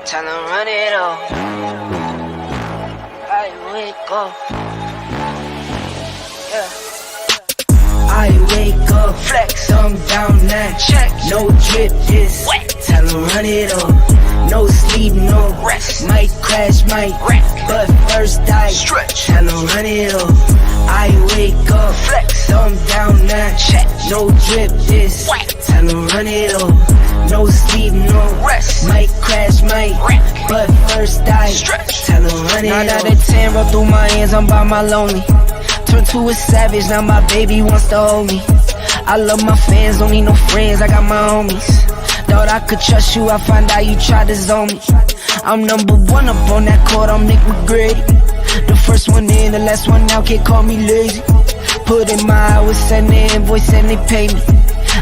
Tell them run it up. I wake up. Yeah. I wake up, flex, thumb down that check. No drip, this wet. Tell them run it up. No sleep, no rest. Might crash, might wreck. But first I stretch. Tell them run it up. I wake up, flex, thumb down that check. No drip, this wet. Tell them run it up. No sleep, no rest. Might crash, might wreck. But first I stretch. Tell them run it up. 9 out of 10 roll through my hands, I'm by my lonely. Turned to a savage, now my baby wants to hold me. I love my fans, don't need no friends, I got my homies. Thought I could trust you, I find out you tried to zone me. I'm number one up on that court, I'm Nick McGrady. The first one in, the last one out, can't call me lazy. Put in my hours, send the invoice and they pay me.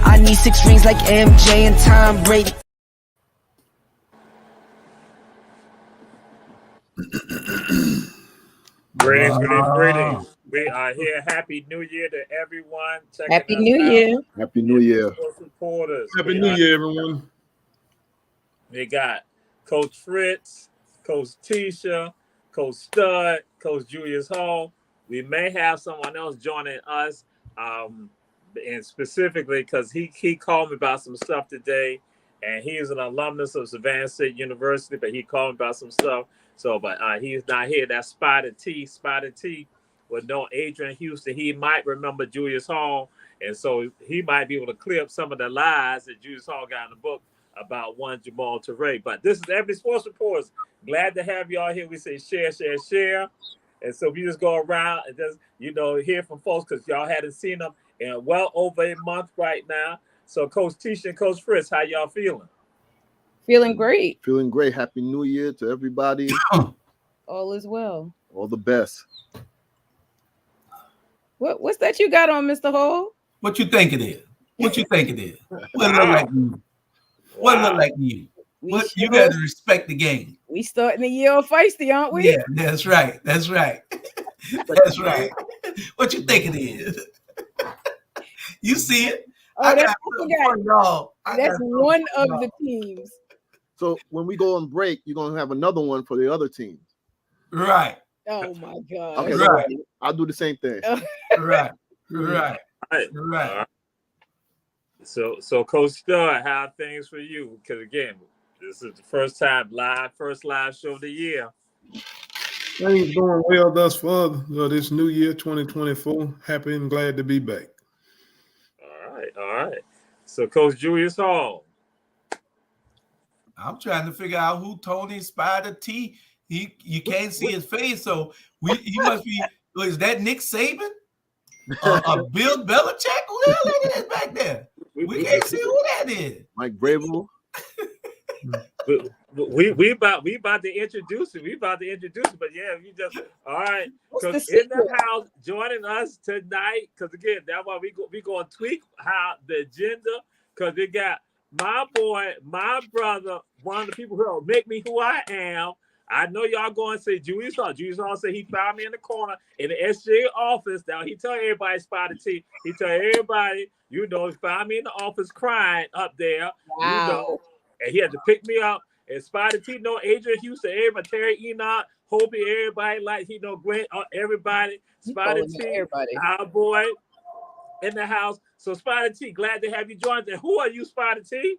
I need 6 rings like MJ and Tom Brady. Greetings. We are here. Happy New Year to everyone. Happy New Year. Happy New Year. Supporters. Happy New Year, everyone. We got Coach Fritz, Coach Tisha, Coach Stud, Coach Julius Hall. We may have someone else joining us, and specifically because he called me about some stuff today, and he is an alumnus of Saban State University, but he called me about some stuff. So, but he's not here. That's Spider T. Would know Adrian Houston. He might remember Julius Hall, and so he might be able to clear up some of the lies that Julius Hall got in the book about one Jamal Touré. But this is Ebony Sports Reports. Glad to have y'all here. We say share. And so we just go around and just, hear from folks because y'all hadn't seen them in well over a month right now. So Coach Tisha and Coach Fritz, how y'all feeling? Feeling great. Feeling great. Happy New Year to everybody. All is well. All the best. What's that you got on, Mr. Hall? What you think it is? What look like you? What look like you? You got to respect the game. We starting the year off feisty, aren't we? Yeah, that's right. That's right. What you think it is? You see it? Oh, that's one of the teams. So when we go on break, you're gonna have another one for the other teams. Right. Oh my God. Okay, right. I'll do the same thing. Right. So Coach Stud, how are things for you? Because again, this is the first live show of the year. Things going well thus far. This new year, 2024. Happy and glad to be back. All right. So Coach Julius Hall. I'm trying to figure out who Tony Spider T. You can't see his face, so he must be. Is that Nick Saban? Bill Belichick? Who the hell that is back there? We can't see who that is. Mike Vrabel. we about to introduce him. But yeah, you just all right. Because in the house joining us tonight, because again, that's why we gonna tweak how the agenda. Because we got my boy, my brother, one of the people who make me who I am. I know y'all going to say Julius Hall. Julius Hall said he found me in the corner in the SJ office. Now he tell everybody Spider T. He tell everybody, he found me in the office crying up there. Wow. And he had to pick me up. And Spider T, Adrian Houston, everybody, Terry Enoch, Hopey, everybody, Grant, everybody. Spider T, our boy in the house. So Spider T, glad to have you joined. And who are you, Spider T?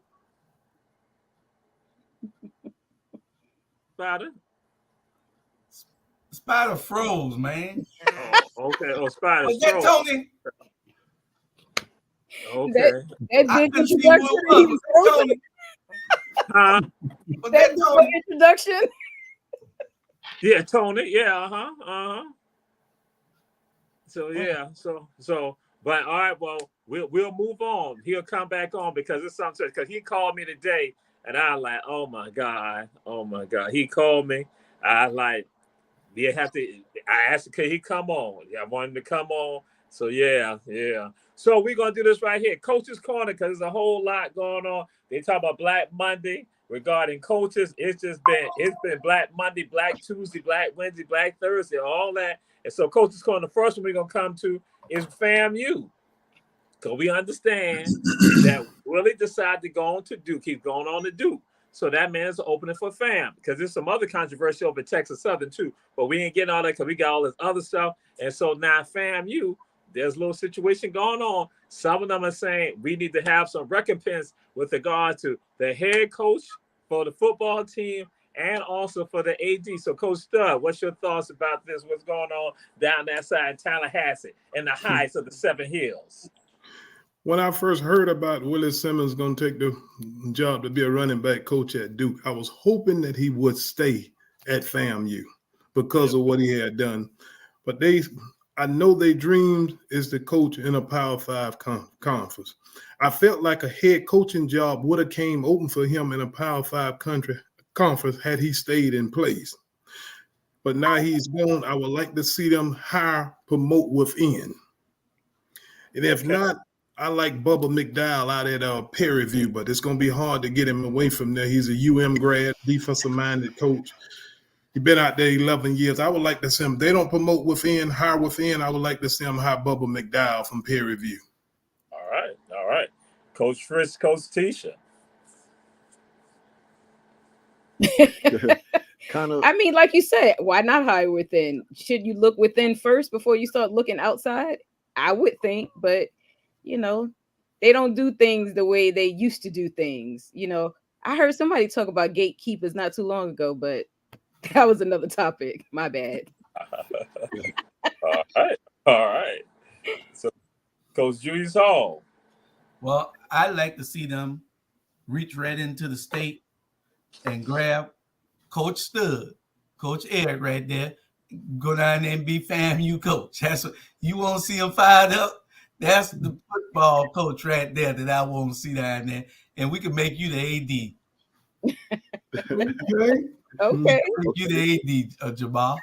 Spider froze, man. Oh, okay. Oh, Spider was that froze. Tony? Okay. That big introduction. Tony. Was that Tony? Introduction. Yeah, Tony. Yeah. So yeah. So. But all right. Well, we'll move on. He'll come back on because it's something. Because he called me today. And I was like, oh my God. He called me. I was like, I asked him, could he come on? I wanted him to come on. So yeah. So we're going to do this right here. Coach's Corner, because there's a whole lot going on. They talk about Black Monday regarding coaches. It's been Black Monday, Black Tuesday, Black Wednesday, Black Thursday, all that. And so Coach's Corner, the first one we're going to come to is FAMU. Because we understand that Willie decided to go on to Duke. He's going on to Duke. So that means opening for Fam, because there's some other controversy over Texas Southern too. But we ain't getting all that because we got all this other stuff. And so now FAMU, there's a little situation going on. Some of them are saying we need to have some recompense with regard to the head coach for the football team and also for the AD. So, Coach Stud, what's your thoughts about this? What's going on down that side in Tallahassee in the heights of the Seven Hills? When I first heard about Willie Simmons going to take the job to be a running back coach at Duke, I was hoping that he would stay at FAMU because of what he had done. But I know their dream is to coach in a Power 5 conference. I felt like a head coaching job would have came open for him in a Power 5 conference had he stayed in place. But now he's gone. I would like to see them promote within. And if not, I like Bubba McDowell out at Perry View, but it's going to be hard to get him away from there. He's a UM grad, defensive-minded coach. He's been out there 11 years. I would like to see him. They don't promote within, hire within. I would like to see him hire Bubba McDowell from Perry View. All right. Coach Fritz, Coach Tisha. I mean, like you said, why not hire within? Should you look within first before you start looking outside? I would think, but they don't do things the way they used to do things. I heard somebody talk about gatekeepers not too long ago, but that was another topic. My bad. All right. So, Coach Julius Hall. Well, I'd like to see them reach right into the state and grab Coach Stud, Coach Eric right there, go down there and be FAMU coach. That's what you want to see him fired up. That's the football coach right there that I want to see down there, and we can make you the AD. Okay. You the AD, Jamal.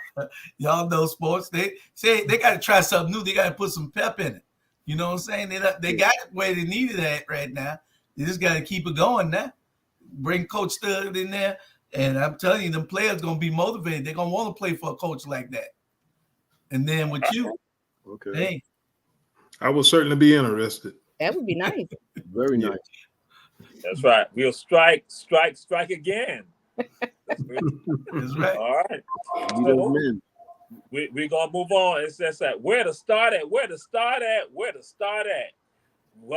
Y'all know sports. They say they got to try something new. They got to put some pep in it. You know what I'm saying? They got it where they need it at right now. They just got to keep it going now. Bring Coach Stud in there, and I'm telling you, them players going to be motivated. They're going to want to play for a coach like that. And then with you, hey. I will certainly be interested. That would be nice. Very nice. That's right. We'll strike again. That's right. All right. So, we're going to move on. It's just that where to start at. Well,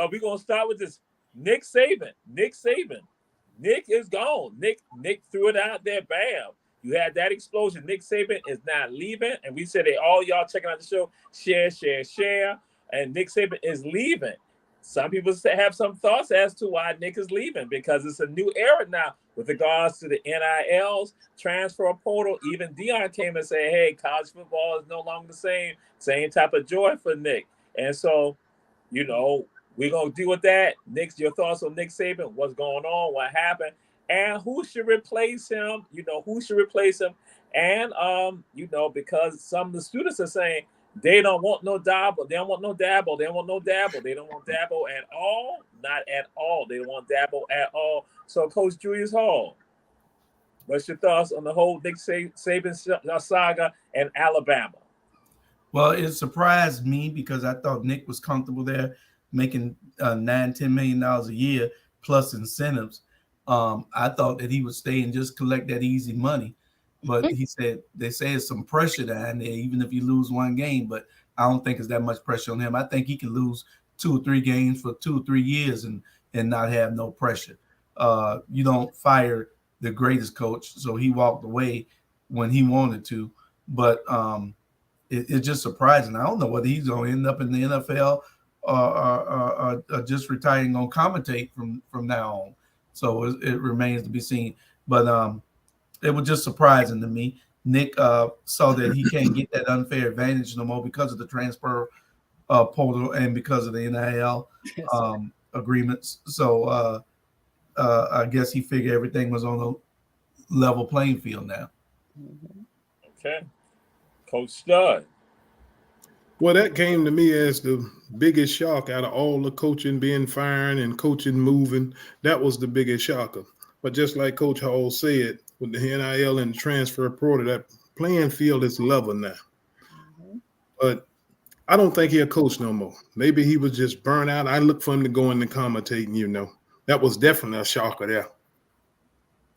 we're going to start with this Nick Saban. Nick is gone. Nick threw it out there. Bam. You had that explosion. Nick Saban is not leaving. And we said, all y'all checking out the show, share. And Nick Saban is leaving. Some people have some thoughts as to why Nick is leaving, because it's a new era now with regards to the NILs, transfer portal. Even Dion came and said, hey, college football is no longer the same type of joy for Nick. And so, we're going to deal with that. Nick, your thoughts on Nick Saban, what's going on, what happened, and who should replace him, And, because some of the students are saying, they don't want no Dabo. They don't want no Dabo. They don't want Dabo at all. Not at all. They don't want Dabo at all. So, Coach Julius Hall, what's your thoughts on the whole Nick Saban saga and Alabama? Well, it surprised me because I thought Nick was comfortable there, making $9-10 million a year plus incentives. I thought that he would stay and just collect that easy money. But he said they say it's some pressure down there, even if you lose one game. But I don't think it's that much pressure on him. I think he can lose 2 or 3 games for 2 or 3 years and not have no pressure. You don't fire the greatest coach, so he walked away when he wanted to. But it's just surprising. I don't know whether he's going to end up in the NFL or just retiring on commentate from now on. So it remains to be seen. But it was just surprising to me. Nick saw that he can't get that unfair advantage no more because of the transfer portal and because of the NIL agreements. So I guess he figured everything was on a level playing field now. Okay. Coach Stud. Well, that came to me as the biggest shock out of all the coaching being fired and coaching moving. That was the biggest shocker. But just like Coach Hall said, with the NIL and the transfer portal, that playing field is level now. But I don't think he'll coach no more. Maybe he was just burnt out. I look for him to go into commentating, That was definitely a shocker there.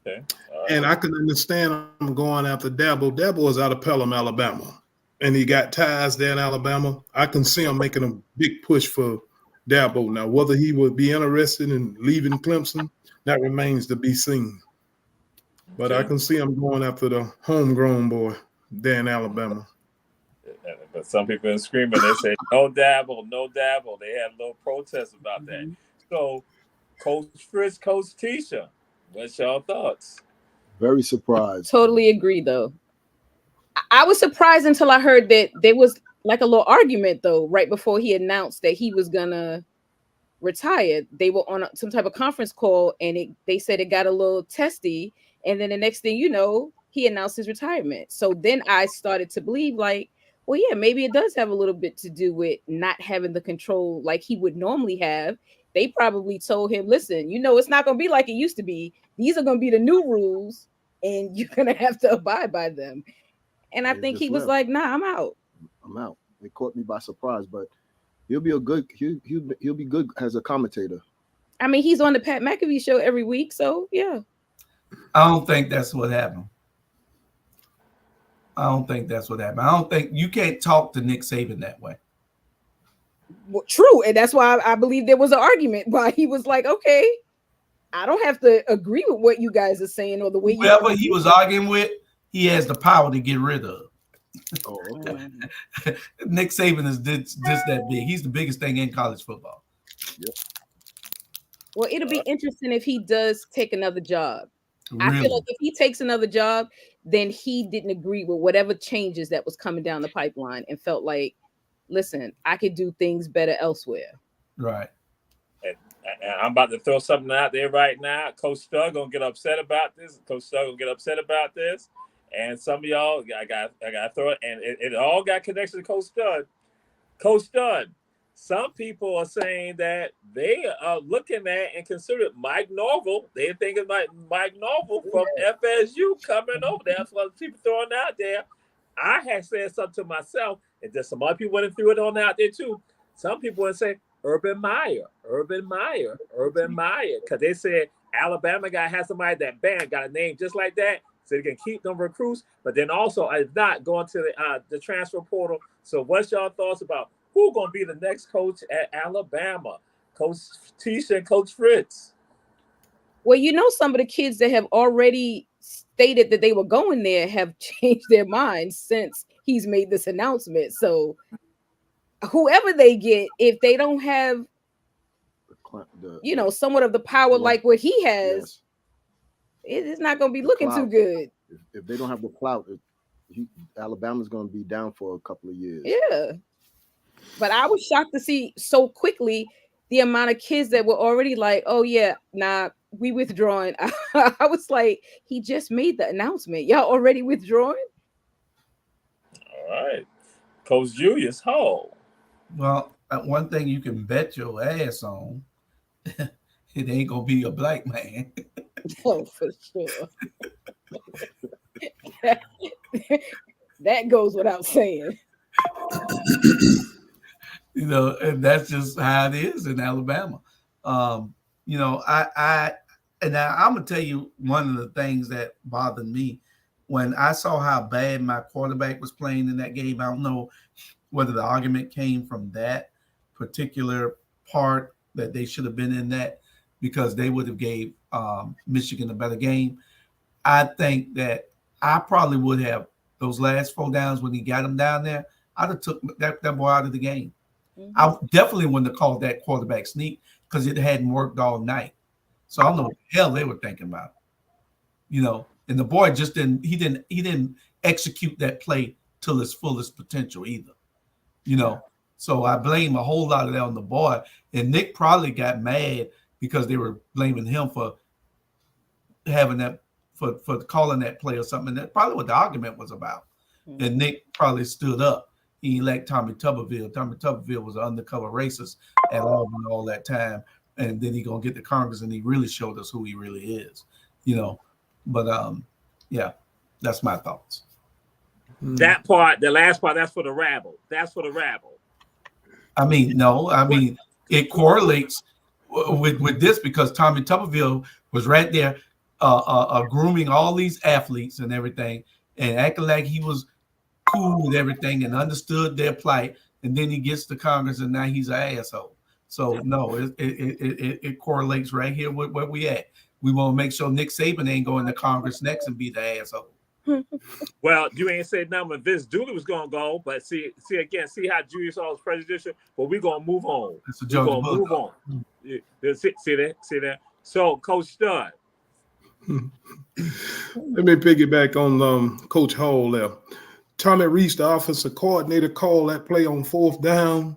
Okay. And I can understand him going after Dabo. Dabo is out of Pelham, Alabama, and he got ties there in Alabama. I can see him making a big push for Dabo. Now, whether he would be interested in leaving Clemson, that remains to be seen. But I can see him going after the homegrown boy there in Alabama. But some people are screaming. They say, no Dabo, no Dabo. They had a little protest about that. So, Coach Fritz, Coach Tisha, what's y'all thoughts? Very surprised. Totally agree, though. I was surprised until I heard that there was like a little argument, though, right before he announced that he was gonna retire. They were on some type of conference call, and they said it got a little testy. And then the next thing you know, he announced his retirement. So then I started to believe, like, well, yeah, maybe it does have a little bit to do with not having the control like he would normally have. They probably told him, listen, it's not going to be like it used to be. These are going to be the new rules, and you're going to have to abide by them. And I think he was like, nah, I'm out. I'm out. They caught me by surprise, but he'll be he'll be good as a commentator. I mean, he's on the Pat McAfee show every week, so yeah. I don't think that's what happened. I don't think you can't talk to Nick Saban that way. Well, true, and that's why I believe there was an argument why he was like, okay, I don't have to agree with what you guys are saying or the way whoever he was arguing with, he has the power to get rid of. Oh, okay. Nick Saban is just that big. He's the biggest thing in college football. Yep. Well, it'll be interesting if he does take another job. Really? I feel like if he takes another job, then he didn't agree with whatever changes that was coming down the pipeline and felt like, listen, I could do things better elsewhere. Right. And I'm about to throw something out there right now. Coach Stud gonna get upset about this. And some of y'all, I got to throw it. And it all got connection to Coach Stud. Coach Stud, some people are saying that they are looking at and consider Mike Norvell. They're thinking about Mike Norvell from FSU coming over there. That's what people throwing out there. I had said something to myself, and there's some other people went and threw it on out there too. Some people would say Urban Meyer, because they said Alabama got to have somebody that got a name just like that, so they can keep them recruits. But then also, if not, going to the transfer portal. So, what's y'all thoughts about who's going to be the next coach at Alabama? Coach Tisha and Coach Fritz. Well, some of the kids that have already stated that they were going there have changed their minds since he's made this announcement. So whoever they get, if they don't have, somewhat of the power like what he has, it's not going to be looking too good. If they don't have the clout, Alabama's going to be down for a couple of years. Yeah. But I was shocked to see so quickly the amount of kids that were already like, oh, yeah, nah, we withdrawing. I was like, he just made the announcement. Y'all already withdrawing? All right. Coach Julius Hall. Well, one thing you can bet your ass on, it ain't going to be a black man. Oh, for sure. That goes without saying. And that's just how it is in Alabama. I'm gonna tell you one of the things that bothered me when I saw how bad my quarterback was playing in that game. I don't know whether the argument came from that particular part that they should have been in that because they would have gave Michigan a better game. I think that I probably would have those last 4 downs when he got him down there. I'd have took that boy out of the game. Mm-hmm. I definitely wouldn't have called that quarterback sneak because it hadn't worked all night. So I don't know what the hell they were thinking about, And the boy just didn't execute that play till its fullest potential either, So I blame a whole lot of that on the boy. And Nick probably got mad because they were blaming him for having that for calling that play or something. And that's probably what the argument was about. Mm-hmm. And Nick probably stood up. He elected Tommy Tuberville. Tommy Tuberville was an undercover racist at Auburn all that time. And then he gonna get to Congress and he really showed us who he really is, But that's my thoughts. That part, the last part, that's for the rabble. I mean, no, it correlates with this because Tommy Tuberville was right there grooming all these athletes and everything, and acting like he was cool with everything and understood their plight, and then he gets to Congress and now he's an asshole. So no, it correlates right here with where we at. We want to make sure Nick Saban ain't going to Congress next and be the asshole. Well, you ain't said nothing when Vince Dooley was gonna go, but see how Julius Hall is prejudicial. But we're gonna move on. We're gonna move on. See that? So, Coach Stud. Let me piggyback on Coach Hall there. Tommy Reese, the offensive coordinator, called that play on 4th down,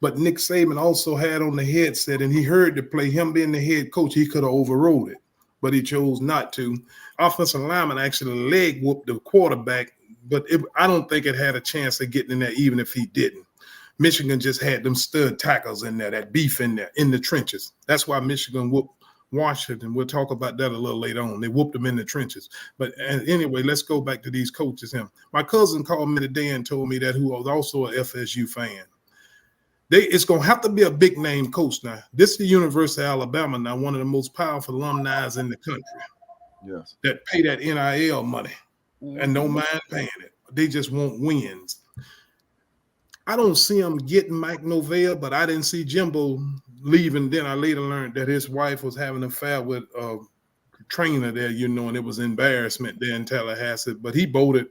but Nick Saban also had on the headset, and he heard the play. Him being the head coach, he could have overrode it, but he chose not to. Offensive lineman actually leg whooped the quarterback, but I don't think it had a chance of getting in there even if he didn't. Michigan just had them stud tackles in there, that beef in there, in the trenches. That's why Michigan whooped Washington. We'll talk about that a little later on. They whooped them in the trenches. But anyway, let's go back to these coaches. My cousin called me today and told me that, who was also an FSU fan. It's going to have to be a big name coach now. This is the University of Alabama now, one of the most powerful alumni in the country. Yes. That pay that NIL money and don't mind paying it. They just want wins. I don't see him getting Mike Novell, but I didn't see Jimbo leaving. Then I later learned that his wife was having an affair with a trainer there, and it was embarrassment there in Tallahassee. But he voted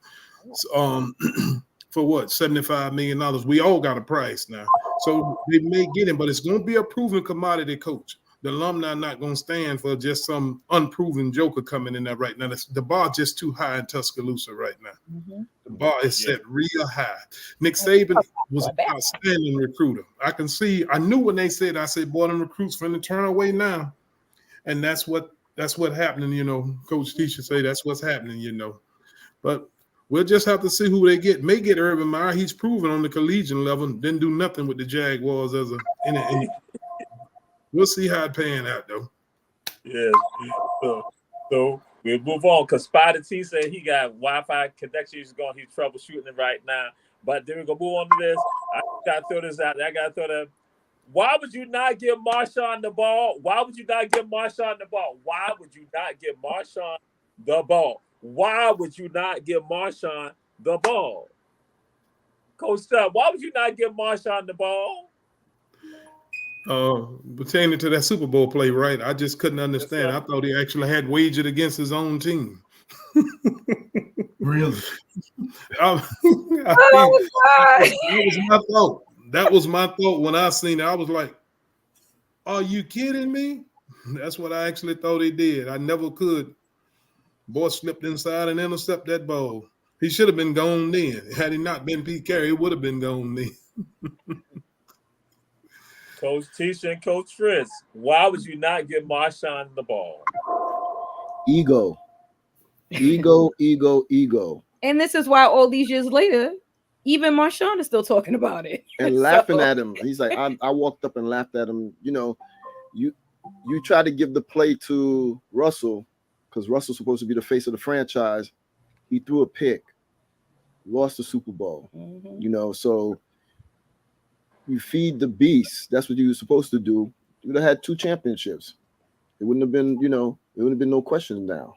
for what, $75 million. We all got a price now. So they may get him, but it's going to be a proven commodity coach. The alumni not going to stand for just some unproven joker coming in there right now. The bar just too high in Tuscaloosa right now. Mm-hmm. The bar is set real high. Nick Saban was an outstanding recruiter. I knew when they said, boy, them recruits finna turn away now. And that's what happening, Coach Tisha say that's what's happening, But we'll just have to see who they get. May get Urban Meyer. He's proven on the collegiate level. Didn't do nothing with the Jaguars we'll see how it pan out, though. Yes. So we'll move on because Spider T said he got Wi-Fi connection. He's troubleshooting it right now. But then we're going to move on to this. I got to throw this out there. Why would you not give Marshawn the ball? Why would you not give Marshawn the ball? Why would you not give Marshawn the ball? Why would you not give Marshawn the ball? Coach Stubb, why would you not give Marshawn the ball? Pertaining to that Super Bowl play, right? I just couldn't understand. I thought he actually had wagered against his own team. Really? That was my thought. That was my thought when I seen it. I was like, are you kidding me? That's what I actually thought he did. I never could. Boy slipped inside and intercepted that ball. He should have been gone then. Had he not been Pete Carey, he would have been gone then. Coach Tisha and Coach Fritz, why would you not give Marshawn the ball? Ego. And this is why all these years later, even Marshawn is still talking about it. And laughing at him. He's like, I walked up and laughed at him. You try to give the play to Russell because Russell's supposed to be the face of the franchise. He threw a pick, lost the Super Bowl. Mm-hmm. So you feed the beast. That's what you were supposed to do. You would have had 2 championships. It wouldn't have been, it would have been no question now.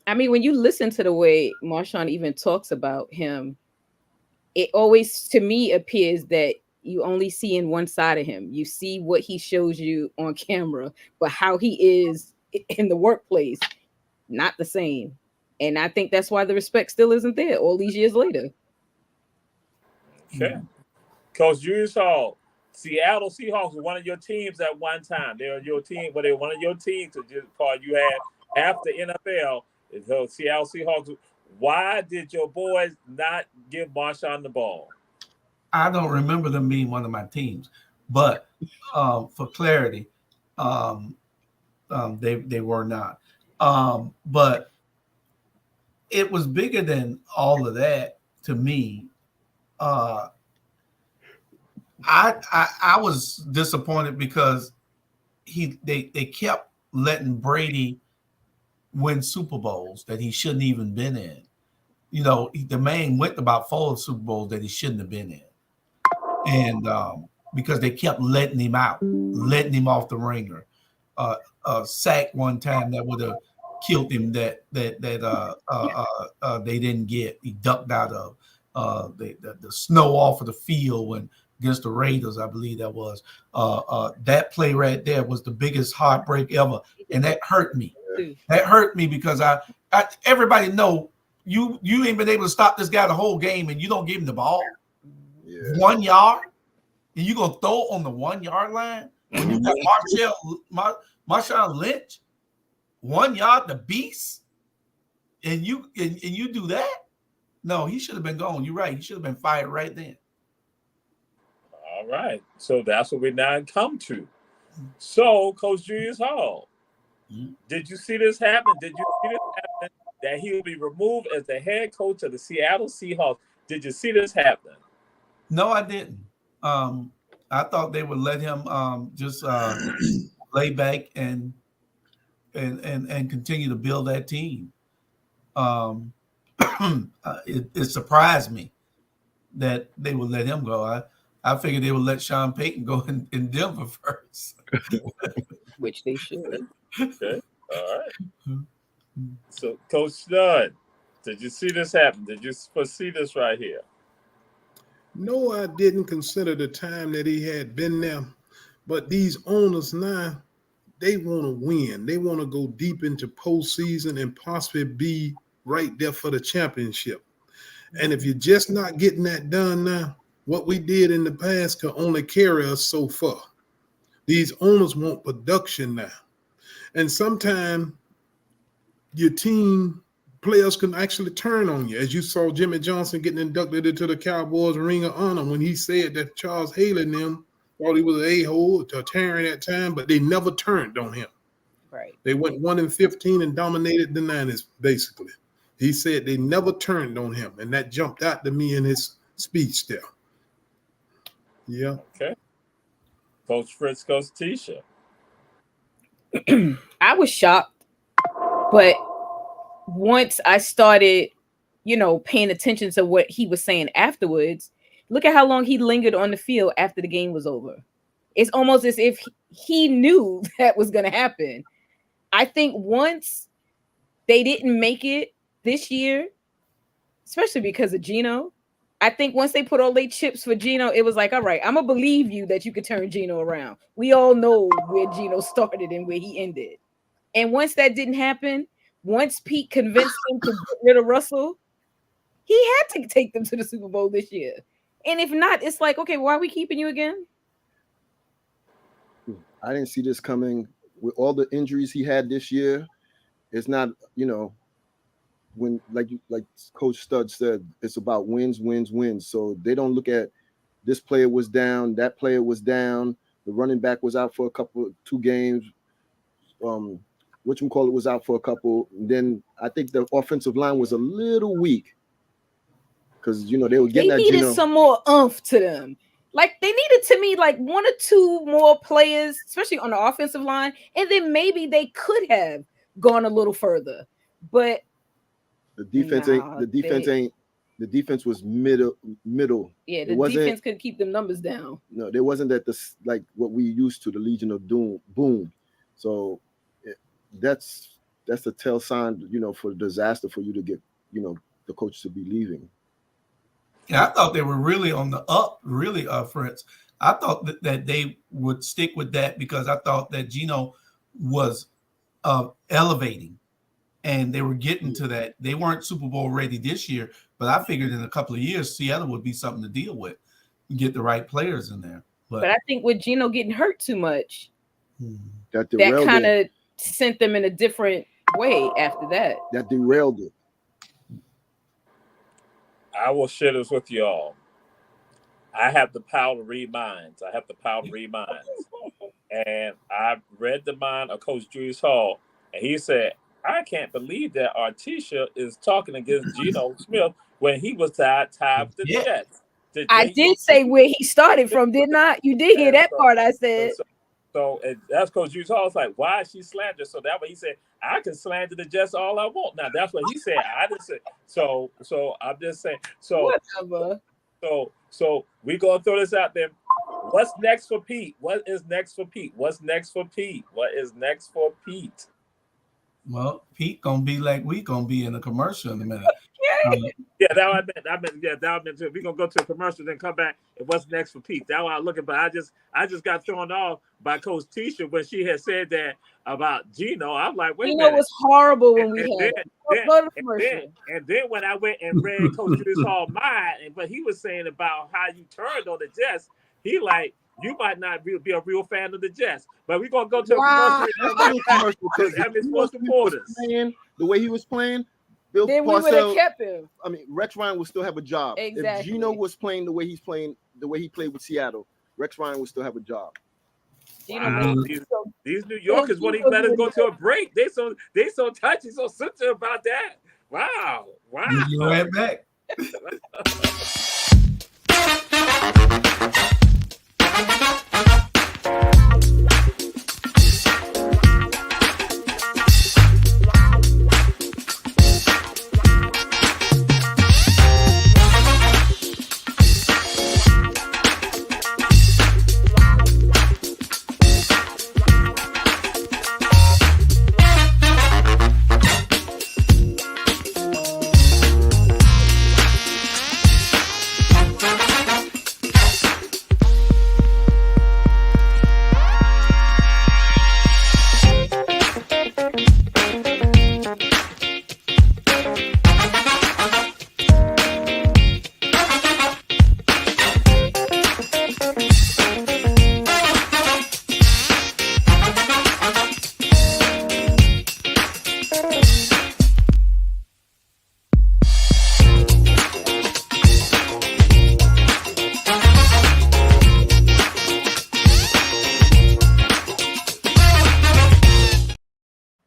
I mean, when you listen to the way Marshawn even talks about him, it always, to me, appears that you only see in one side of him. You see what he shows you on camera, but how he is in the workplace, not the same. And I think that's why the respect still isn't there all these years later. Okay. Coach Julius Hall, Seattle Seahawks were one of your teams at one time. They were your team, but they were one of your teams to just call you had after NFL. The Seattle Seahawks. Why did your boys not give Marshawn the ball? I don't remember them being one of my teams, but for clarity, they were not. But it was bigger than all of that to me. I was disappointed because they kept letting Brady win Super Bowls that he shouldn't even been in. The man went about 4 Super Bowls that he shouldn't have been in. And because they kept letting him out, letting him off the ringer. Sack one time that would have killed him that they didn't get. He ducked out of the snow off of the field when against the Raiders, I believe that was. That play right there was the biggest heartbreak ever, and that hurt me. That hurt me because I everybody know you ain't been able to stop this guy the whole game, and you don't give him the ball 1 yard, and you gonna throw on the 1 yard line when you got Marshawn Lynch 1 yard, the beast, and you do that. No, he should have been gone. You're right. He should have been fired right then. All right. So that's what we now come to. So, Coach Julius Hall, did you see this happen? Did you see this happen that he will be removed as the head coach of the Seattle Seahawks? Did you see this happen? No, I didn't. I thought they would let him just lay back and continue to build that team. It surprised me that they would let him go. I figured they would let Sean Payton go in Denver first. Which they should. Okay. All right. So, Coach Stud, did you see this happen? Did you foresee this right here? No, I didn't consider the time that he had been there. But these owners now, they want to win. They want to go deep into postseason and possibly be right there for the championship. And if you're just not getting that done now, what we did in the past can only carry us so far. These owners want production now. And sometimes your team players can actually turn on you. As you saw Jimmy Johnson getting inducted into the Cowboys Ring of Honor when he said that Charles Haley and them thought he was an a-hole to tearing that time, but they never turned on him. Right. They went 1-15 and dominated the Niners, basically. He said they never turned on him, and that jumped out to me in his speech there. Yeah. Okay. Coach Fritz, Coach Tisha. I was shocked, but once I started, paying attention to what he was saying afterwards, look at how long he lingered on the field after the game was over. It's almost as if he knew that was going to happen. I think once they didn't make it this year, especially because of Geno, I think once they put all their chips for Geno, it was like, all right, I'm going to believe you that you could turn Geno around. We all know where Geno started and where he ended. And once that didn't happen, once Pete convinced him to get rid of Russell, he had to take them to the Super Bowl this year. And if not, it's like, okay, why are we keeping you again? I didn't see this coming with all the injuries he had this year. It's not, when like Coach Stud said, it's about wins. So they don't look at this player was down, that player was down, the running back was out for 2 games. Whatchamacallit was out for a couple. And then I think the offensive line was a little weak because they were getting they needed some more oomph to them. Like they needed to me like 1 or 2 more players, especially on the offensive line, and then maybe they could have gone a little further. But the defense the defense was middle. Yeah, the defense could keep them numbers down. No, there wasn't that like what we used to, the Legion of Boom. So that's a tell sign, for disaster for you to get, the coach to be leaving. Yeah, I thought they were really on the up, Fritz. I thought that they would stick with that because I thought that Geno was elevating and they were getting to that. They weren't Super Bowl ready this year, but I figured in a couple of years, Seattle would be something to deal with. Get the right players in there. But I think with Geno getting hurt too much, that kind of sent them in a different way after that. That derailed it. I will share this with y'all. I have the power to read minds. And I read the mind of Coach Julius Hall, and he said, I can't believe that Artisha is talking against Geno Smith when he was tied with the Jets. I did say where he started from, didn't I? You did hear that part I said. So that's Coach Julius Hall was like, why is she slander? So that way he said, I can slander the Jets all I want. Now that's what he said. I didn't say. So I'm just saying. So whatever. So we gonna throw this out there. What's next for Pete? Well, Pete gonna be like we gonna be in a commercial in a minute. Yeah, that what I meant. Yeah, that what I meant too. We're gonna go to a commercial, then come back. And what's next for Pete? That what I'm looking. But I just got thrown off by Coach Tisha when she had said that about Gino. I'm like, wait a Gino minute. was horrible when we And had then, it. Go to commercial. and then when I went and read Coach Julius Hall mind, but he was saying about how you turned on the Jets, he like you might not be a real fan of the Jets. But we're gonna go to a commercial because sports reporters. The way he was playing, Bill Then we would have Parcells, kept him. I mean, Rex Ryan would still have a job. Exactly. If Gino was playing the way he's playing, the way he played with Seattle, Rex Ryan would still have a job. Wow, these New Yorkers won't even let us go to a break. They so touchy, so sensitive about that. Wow. You right back.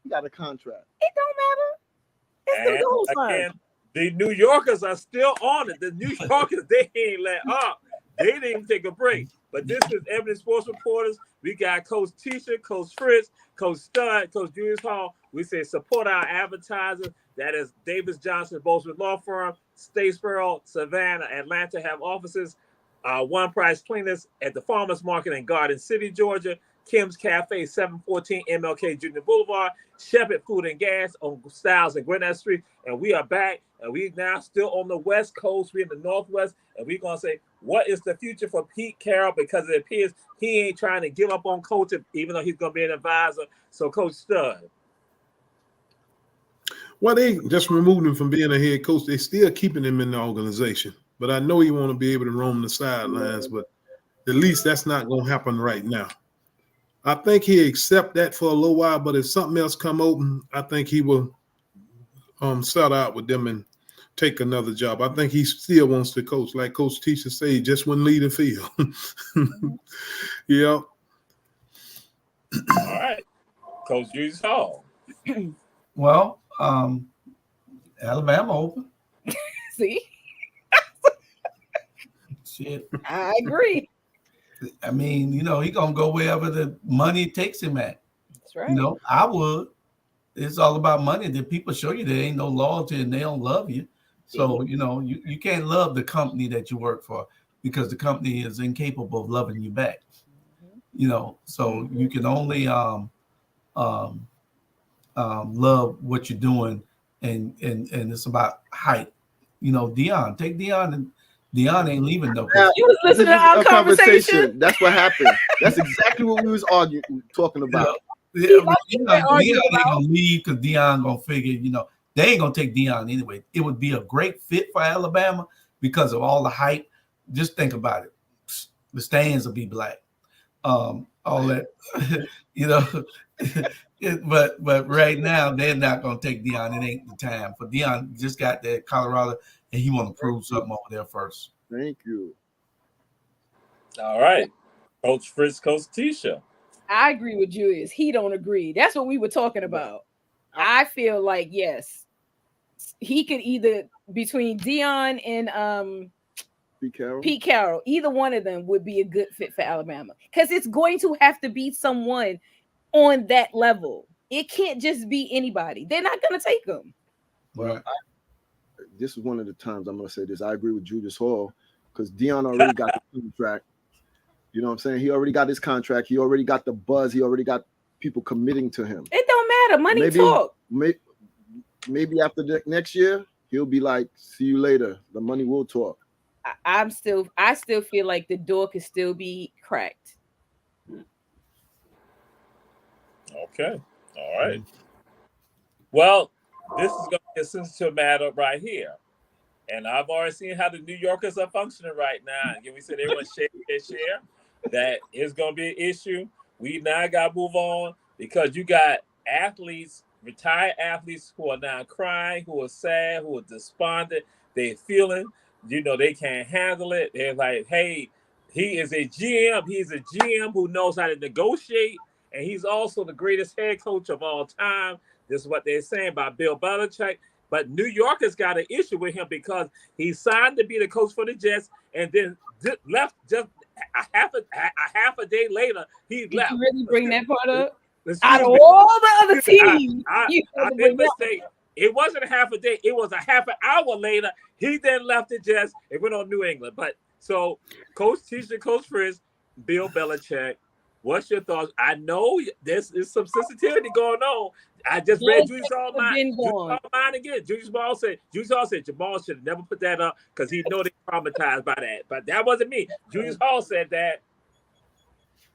Got a contract. It don't matter. It's the goal sign. The New Yorkers are still on it. The New Yorkers, they ain't let up. They didn't even take a break. But this is Ebony Sports Reporters. We got Coach Tisha, Coach Fritz, Coach Stud, Coach Julius Hall. We say support our advertisers. That is Davis Johnson, Boltzmann Law Firm, Statesboro, Savannah, Atlanta have offices. One Price Cleaners at the Farmers Market in Garden City, Georgia. Kim's Cafe, 714 MLK Junior Boulevard. Shepherd Food and Gas on Styles and Gwinnett Street. And we are back. And we now still on the West Coast. We're in the Northwest. And we're going to say, what is the future for Pete Carroll? Because it appears he ain't trying to give up on coaching, even though he's going to be an advisor. So, Coach Stud. Well, they just removed him from being a head coach. They still keeping him in the organization. But I know he want to be able to roam the sidelines. But at least that's not going to happen right now. I think he accept that for a little while, but if something else come open, I think he will start out with them and take another job. I think he still wants to coach, like Coach Tisha said, he just wouldn't lead the field. Yeah. All right. Coach Julius Hall. Well, Alabama open. See? Shit. I agree. I mean, you know, he gonna go wherever the money takes him at. That's right. You know, I would. It's all about money. The people show you there ain't no loyalty and they don't love you. So, you know, you can't love the company that you work for because the company is incapable of loving you back. You know, so you can only love what you're doing, and it's about height. You know, take Deion, and Deion ain't leaving though. You was listening to our conversation. That's what happened. That's exactly what we was talking about. Deion ain't gonna leave because Deion gonna figure, you know, they ain't gonna take Deion anyway. It would be a great fit for Alabama because of all the hype. Just think about it. The stands will be black. All that, you know. But right now they're not gonna take Deion. It ain't the time for Deion. Just got that Colorado, and he want to prove something over there first. Thank you. All right, Coach Fritz, Coach Tisha. I agree with Julius. He don't agree. That's what we were talking about. I feel like yes, he could either between Deion and Pete Carroll, either one of them would be a good fit for Alabama because it's going to have to be someone on that level. It can't just be anybody. They're not going to take them. Well, this is one of the times I'm going to say this. I agree with Julius Hall because Deion already got the contract. You know what I'm saying? He already got his contract. He already got the buzz. He already got people committing to him. It don't matter. Money talk. maybe after the next year, he'll be like, "See you later. The money will talk." I still feel like the door could still be cracked. Okay. All right. Well, this is going to be a sensitive matter right here. And I've already seen how the New Yorkers are functioning right now. And we said everyone share. That is going to be an issue. We now got to move on because you got athletes, retired athletes who are now crying, who are sad, who are despondent. They're feeling, they can't handle it. They're like, hey, he is a GM. He's a GM who knows how to negotiate. And he's also the greatest head coach of all time. This is what they're saying about Bill Belichick. But New York has got an issue with him because he signed to be the coach for the Jets and then left just a half a day later. He left. Did you really bring that part up? Out of all the other teams, I made a mistake. It wasn't a half a day. It was a half an hour later. He then left the Jets and went on New England. But so, Coach Tisha, Coach Frizz, Bill Belichick, what's your thoughts? I know there's some sensitivity going on. I just read Julius Hall mine again. Julius Hall said Jamal should have never put that up because he know they traumatized by that. But that wasn't me. Julius Hall said that.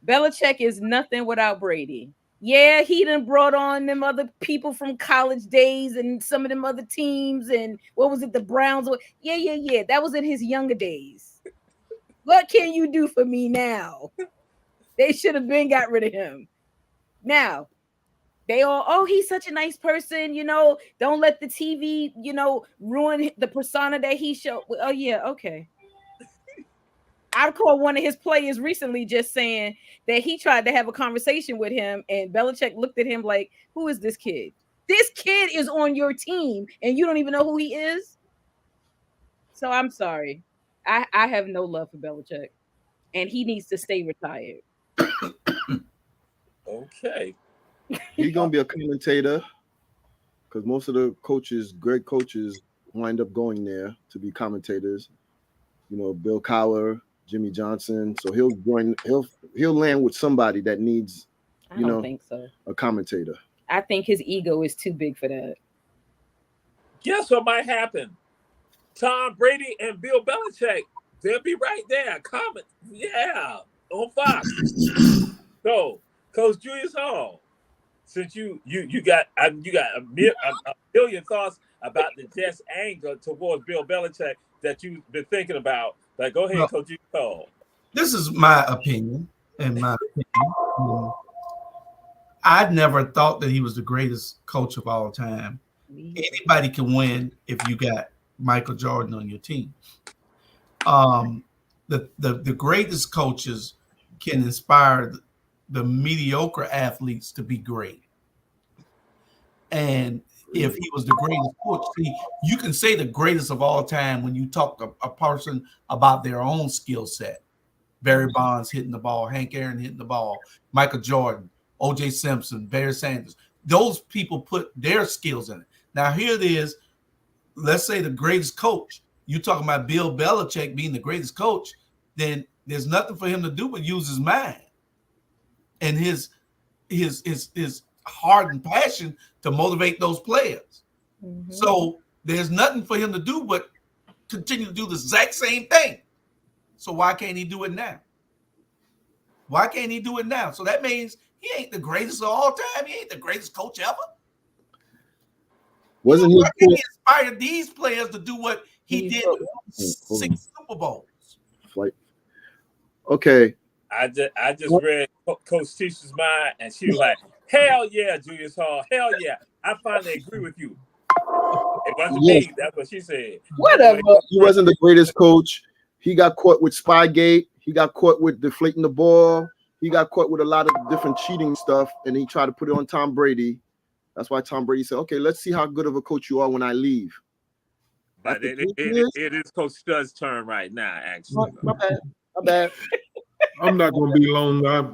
Belichick is nothing without Brady. Yeah, he done brought on them other people from college days and some of them other teams and what was it, the Browns? Yeah. That was in his younger days. What can you do for me now? They should have been got rid of him. Now, they all, he's such a nice person, don't let the TV, ruin the persona that he showed. Oh, yeah, okay. I called one of his players recently just saying that he tried to have a conversation with him and Belichick looked at him like, who is this kid? This kid is on your team and you don't even know who he is? So I'm sorry. I have no love for Belichick and he needs to stay retired. Okay. He's gonna be a commentator because most of the great coaches, wind up going there to be commentators. Bill Cowher, Jimmy Johnson. So he'll land with somebody that needs, I don't think so. A commentator. I think his ego is too big for that. Guess what might happen? Tom Brady and Bill Belichick, they'll be right there. On Fox. So, Coach Julius Hall, since you got a million thoughts about the Jets' anger towards Bill Belichick that you've been thinking about, go ahead, Coach Julius Hall. This is my opinion, I never thought that he was the greatest coach of all time. Anybody can win if you got Michael Jordan on your team. The greatest coaches can inspire the mediocre athletes to be great. And if he was the greatest coach, see, you can say the greatest of all time when you talk to a person about their own skill set. Barry Bonds hitting the ball, Hank Aaron hitting the ball, Michael Jordan, O.J. Simpson, Barry Sanders. Those people put their skills in it. Now, here it is. Let's say the greatest coach. You talking about Bill Belichick being the greatest coach, then there's nothing for him to do but use his mind and his heart and passion to motivate those players. Mm-hmm. So there's nothing for him to do but continue to do the exact same thing. So why can't he do it now? Why can't he do it now? So that means he ain't the greatest of all time. He ain't the greatest coach ever. Why can't he inspire these players to do what he did with 6 Super Bowls? Okay. I just read Coach Tisha's mind, and she was like, "Hell yeah, Julius Hall. Hell yeah. I finally agree with you." It wasn't me. That's what she said. Whatever. He wasn't the greatest coach. He got caught with Spygate. He got caught with deflating the ball. He got caught with a lot of different cheating stuff, and he tried to put it on Tom Brady. That's why Tom Brady said, "Okay, let's see how good of a coach you are when I leave." But it is Coach Stud's turn right now, actually. My bad. I'm not going to be long. I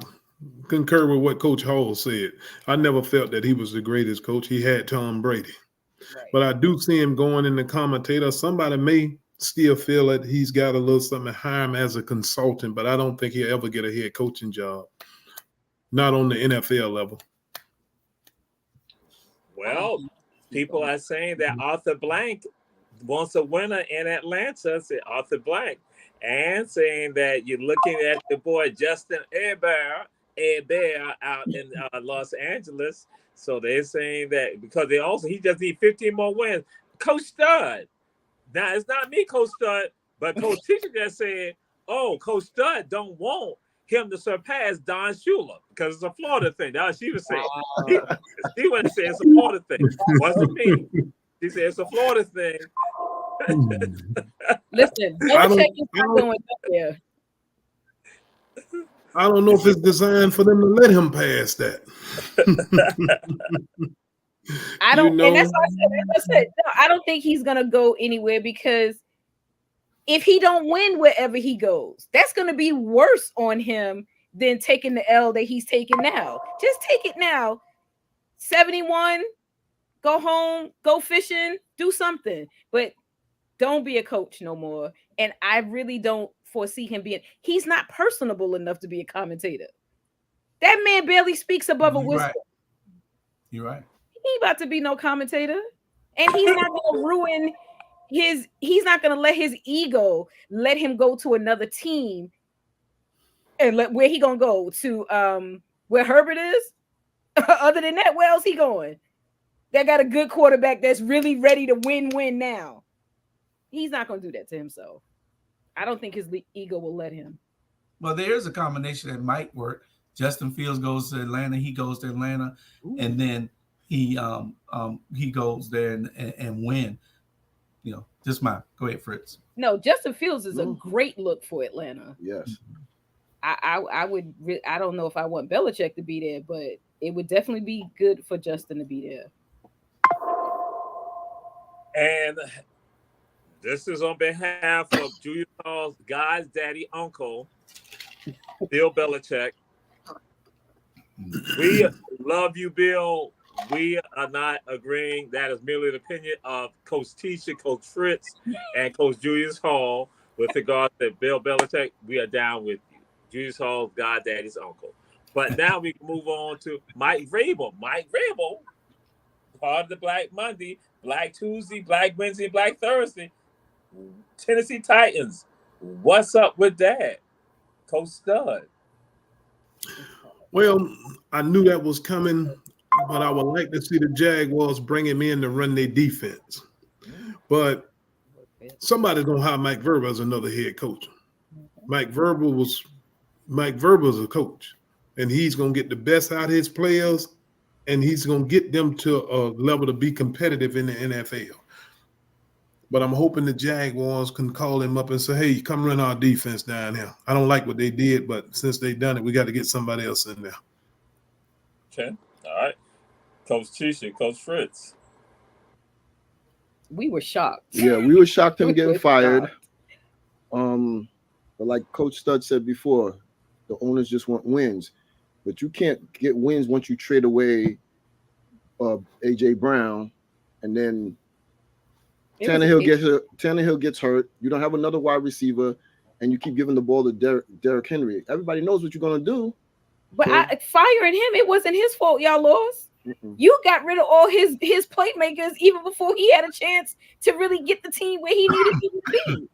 concur with what Coach Hall said. I never felt that he was the greatest coach. He had Tom Brady. Right. But I do see him going in the commentator. Somebody may still feel that he's got a little something to hire him as a consultant, but I don't think he'll ever get a head coaching job. Not on the NFL level. Well, people are saying that Arthur Blank wants a winner in Atlanta, said Arthur Blank, and saying that you're looking at the boy Justin Herbert out in Los Angeles. So they're saying that because he just need 15 more wins. Coach Stud. Now it's not me, Coach Stud, but Coach Teacher just said, "Oh, Coach Stud don't want him to surpass Don Shula because it's a Florida thing." That's what she was saying. She went and said it's a Florida thing. Wasn't me. She said it's a Florida thing. Listen, Belichick is not going up there. I don't know if it's designed for them to let him pass that. I don't, and that's why I said, no, I don't think he's gonna go anywhere because if he don't win wherever he goes, that's gonna be worse on him than taking the L that he's taking now. Just take it now. 71, go home, go fishing, do something, but don't be a coach no more. And I really don't foresee him being. He's not personable enough to be a commentator. That man barely speaks above a whisper. Right. You're right. He ain't about to be no commentator, and he's not going to ruin his. He's not going to let his ego let him go to another team. And where he gonna go to? Where Herbert is? Other than that, where else he going? They got a good quarterback that's really ready to win now. He's not gonna do that to himself. I don't think his ego will let him. Well, there's a combination that might work. Justin Fields goes to Atlanta. He goes to Atlanta, and then he goes there and win. You know, just mine. Go ahead, Fritz. No, Justin Fields is a great look for Atlanta. Yes. I would. I don't know if I want Belichick to be there, but it would definitely be good for Justin to be there. And this is on behalf of Julius Hall's God's daddy uncle, Bill Belichick. We love you, Bill. We are not agreeing. That is merely the opinion of Coach Tisha, Coach Fritz, and Coach Julius Hall with regard to Bill Belichick. We are down with you. Julius Hall's God daddy's uncle. But now we can move on to Mike Vrabel. Mike Vrabel, part of the Black Monday, Black Tuesday, Black Wednesday, Black Thursday. Tennessee Titans. What's up with that? Coach Stud. Well, I knew that was coming, but I would like to see the Jaguars bring him in to run their defense. But somebody's gonna hire Mike Vrabel as another head coach. Mike Vrabel is a coach, and he's gonna get the best out of his players, and he's gonna get them to a level to be competitive in the NFL. But I'm hoping the Jaguars can call him up and say, "Hey, come run our defense down here. I don't like what they did, but since they've done it, we got to get somebody else in there." Okay. All right. Coach Tisha, Coach Fritz. We were shocked. Yeah, we were shocked him We getting were fired. shocked. But like Coach Stud said before, the owners just want wins. But you can't get wins once you trade away AJ Brown, and then Tannehill gets hurt. You don't have another wide receiver, and you keep giving the ball to Derrick Henry. Everybody knows what you're gonna do. But firing him, it wasn't his fault. Y'all lost. Mm-mm. You got rid of all his playmakers even before he had a chance to really get the team where he needed to be.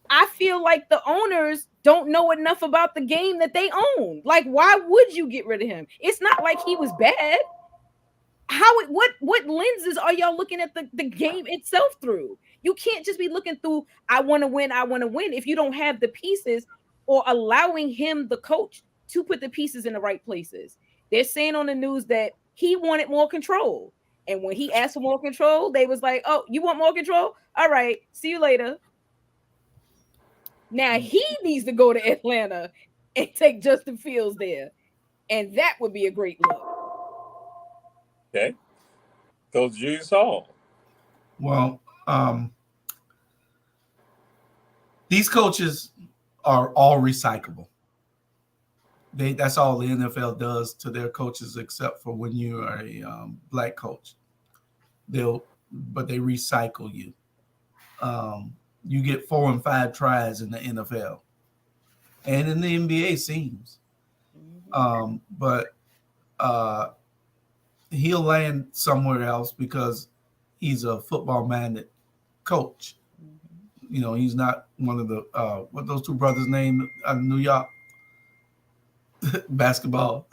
I feel like the owners don't know enough about the game that they own. Like, why would you get rid of him? It's not like he was bad. What lenses are y'all looking at the game itself through? You can't just be looking through, I want to win, if you don't have the pieces or allowing him, the coach, to put the pieces in the right places. They're saying on the news that he wanted more control. And when he asked for more control, they was like, "Oh, you want more control? All right, see you later." Now he needs to go to Atlanta and take Justin Fields there. And that would be a great look. Okay. Coach Julius Hall. Well, these coaches are all recyclable. That's all the NFL does to their coaches, except for when you are a black coach. But they recycle you. You get 4 and 5 tries in the NFL, and in the NBA seems. But he'll land somewhere else because he's a football-minded coach. You know, he's not one of the what those two brothers named out of New York basketball,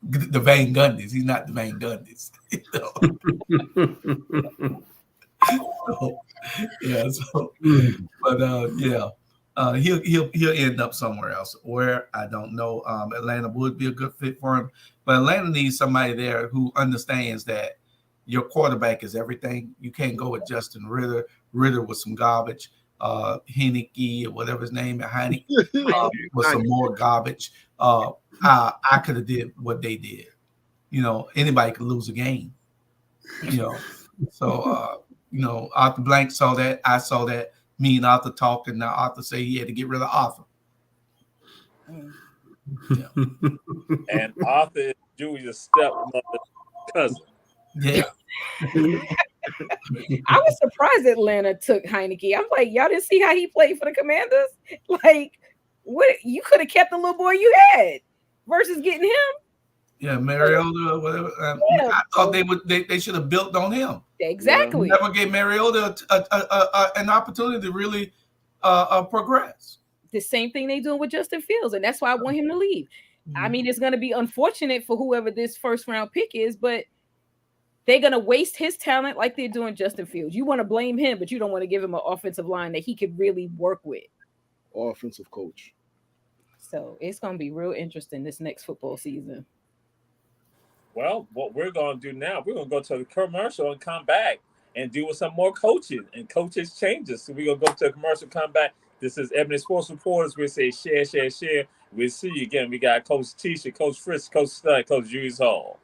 the Van Gundys. He's not the Van Gundys. You know? So, yeah. So, but he'll end up somewhere else. Where I don't know. Atlanta would be a good fit for him, but Atlanta needs somebody there who understands that your quarterback is everything. You can't go with Justin Ritter. Ritter was some garbage. Heineke or whatever his name is, Heineke was some more garbage. I could have did what they did. You know, anybody could lose a game. You know, so you know, Arthur Blank saw that. I saw that. Me and Arthur talked, and now Arthur said he had to get rid of Arthur. Yeah. And Arthur is Julia's stepmother's cousin. Yeah. I was surprised Atlanta took Heineke. I'm like, y'all didn't see how he played for the Commanders? Like, what? You could have kept the little boy you had versus getting him. Yeah, Mariota or whatever. Yeah. I thought they should have built on him. Exactly. Never gave Mariota an opportunity to really progress. The same thing they doing with Justin Fields, and that's why I want him to leave. I mean, it's going to be unfortunate for whoever this first round pick is, but they're going to waste his talent like they're doing Justin Fields. You want to blame him, but you don't want to give him an offensive line that he could really work with. Offensive coach. So it's going to be real interesting this next football season. Well, what we're going to do now, we're going to go to the commercial and come back and do some more coaching and coaches changes. So we're going to go to a commercial, come back. This is Ebony Sports Reporters. We say share, share, share. We'll see you again. We got Coach Tisha, Coach Fritz, Coach Stud, Coach Julius Hall.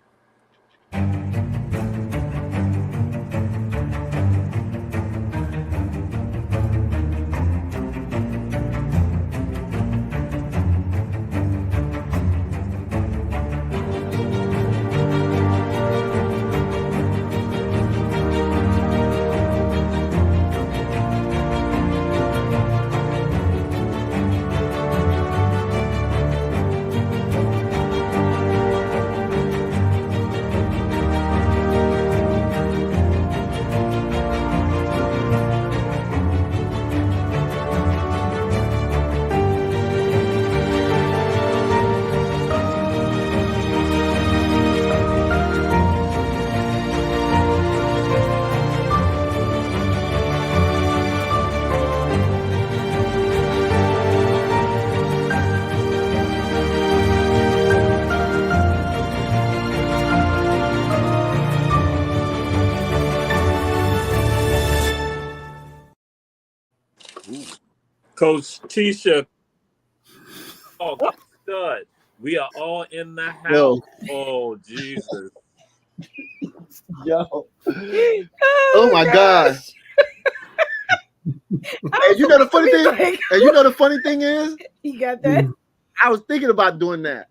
Coach Tisha, Stud. We are all in the house. Yo. Oh, Jesus. Yo. Oh my God. And you know the funny thing? And you know the funny thing is? You got that? I was thinking about doing that.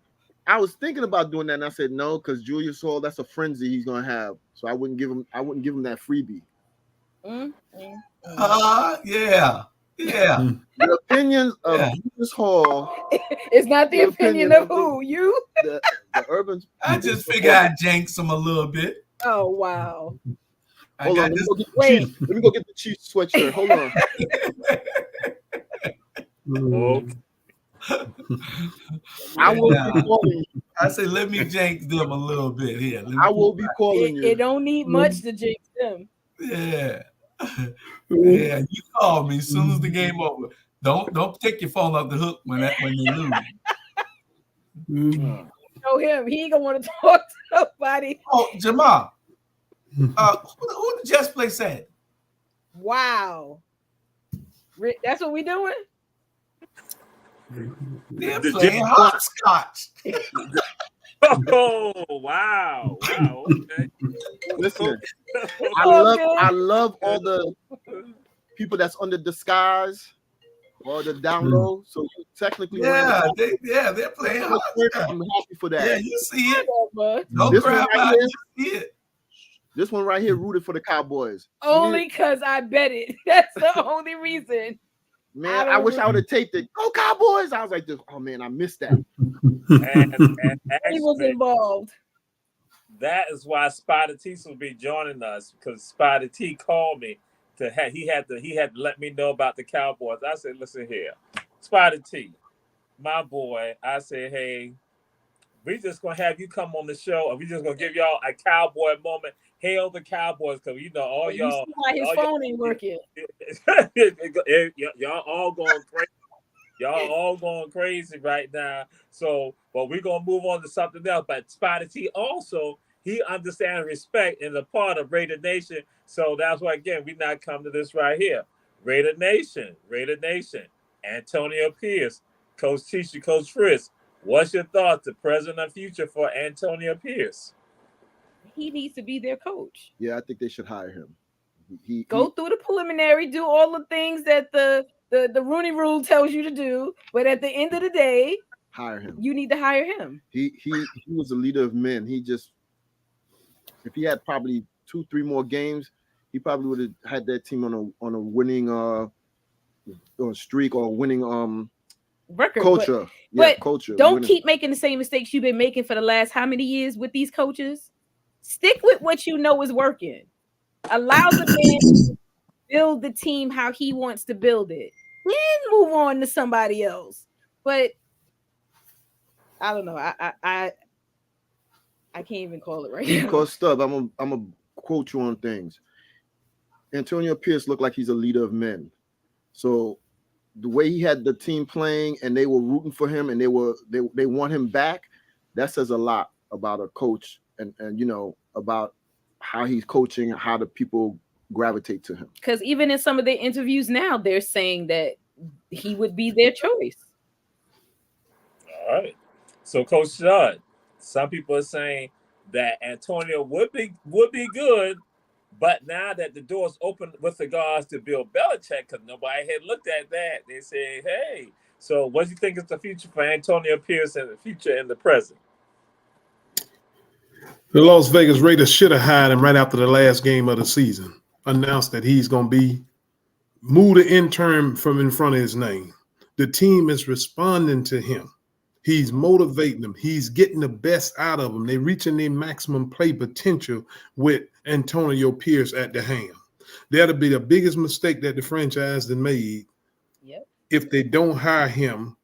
And I said no, because Julius Hall, that's a frenzy he's gonna have. So I wouldn't give him that freebie. Yeah. Yeah. The opinions of Julius Hall. It's not the opinion of who? You? The urban. I just figured I'd jinx him a little bit. Oh, wow. Hold on, let me go get the Chiefs sweatshirt. Hold on. Okay. I will be calling you. I say, let me jinx them a little bit here. I will be calling you. It don't need much to jinx them. Yeah. Yeah, you call me as soon as the game over. Don't take your phone off the hook when they lose. Know him. He ain't gonna want to talk to nobody. Oh, Jamal. Who the Jets play Saturday? Wow. That's what we doing? They're playing hopscotch. Oh, wow. Wow. Okay. Listen, I love all the people that's under disguise or the down low. So you technically, they're playing hopscotch. I'm happy for that. Yeah, you see it. Don't cry about it. You see it. This one right here rooted for the Cowboys. Only because I bet it. That's the only reason. Man, I wish I would have taped it. Go Cowboys! I was like, oh man, I missed that. And He was involved. that is why Spider T will be joining us, because Spider T called me he had to let me know about the Cowboys. I said, listen here, Spider T, my boy. I said, hey, we just gonna have you come on the show, and we just gonna give y'all a Cowboy moment. Hail the Cowboys, because all You y'all. see why his phone ain't working. Y'all all going crazy. Y'all all going crazy right now. So, but we're gonna move on to something else. But Spider T also, he understands respect and a part of Raider Nation. So that's why, again, we not come to this right here. Raider Nation. Antonio Pierce, Coach Tisha, Coach Fritz. What's your thoughts, the present and future for Antonio Pierce? He needs to be their coach. Yeah, I think they should hire him. Go through the preliminary, do all the things that the Rooney Rule tells you to do, but at the end of the day, hire him. You need to hire him. He was a leader of men. He just, if he had probably 2-3 more games, he probably would have had that team on a winning streak or winning record culture. But culture. Don't keep making the same mistakes you've been making for the last how many years with these coaches. Stick with what you know is working. Allow the man to build the team how he wants to build it. Then move on to somebody else. But I don't know. I can't even call it right now. Because Stubb, I'm a quote you on things. Antonio Pierce looked like he's a leader of men. So the way he had the team playing and they were rooting for him and they want him back, that says a lot about a coach and about how he's coaching, how the people gravitate to him. Because even in some of the interviews now, they're saying that he would be their choice. All right. So, Coach Stud, some people are saying that Antonio would be good, but now that the door's open with regards to Bill Belichick, because nobody had looked at that, they say, hey. So, what do you think is the future for Antonio Pierce in the future and the present? The Las Vegas Raiders should have hired him right after the last game of the season. Announced that he's going to move the intern from in front of his name. The team is responding to him. He's motivating them. He's getting the best out of them. They're reaching their maximum play potential with Antonio Pierce at the helm. That'll be the biggest mistake that the franchise has made if they don't hire him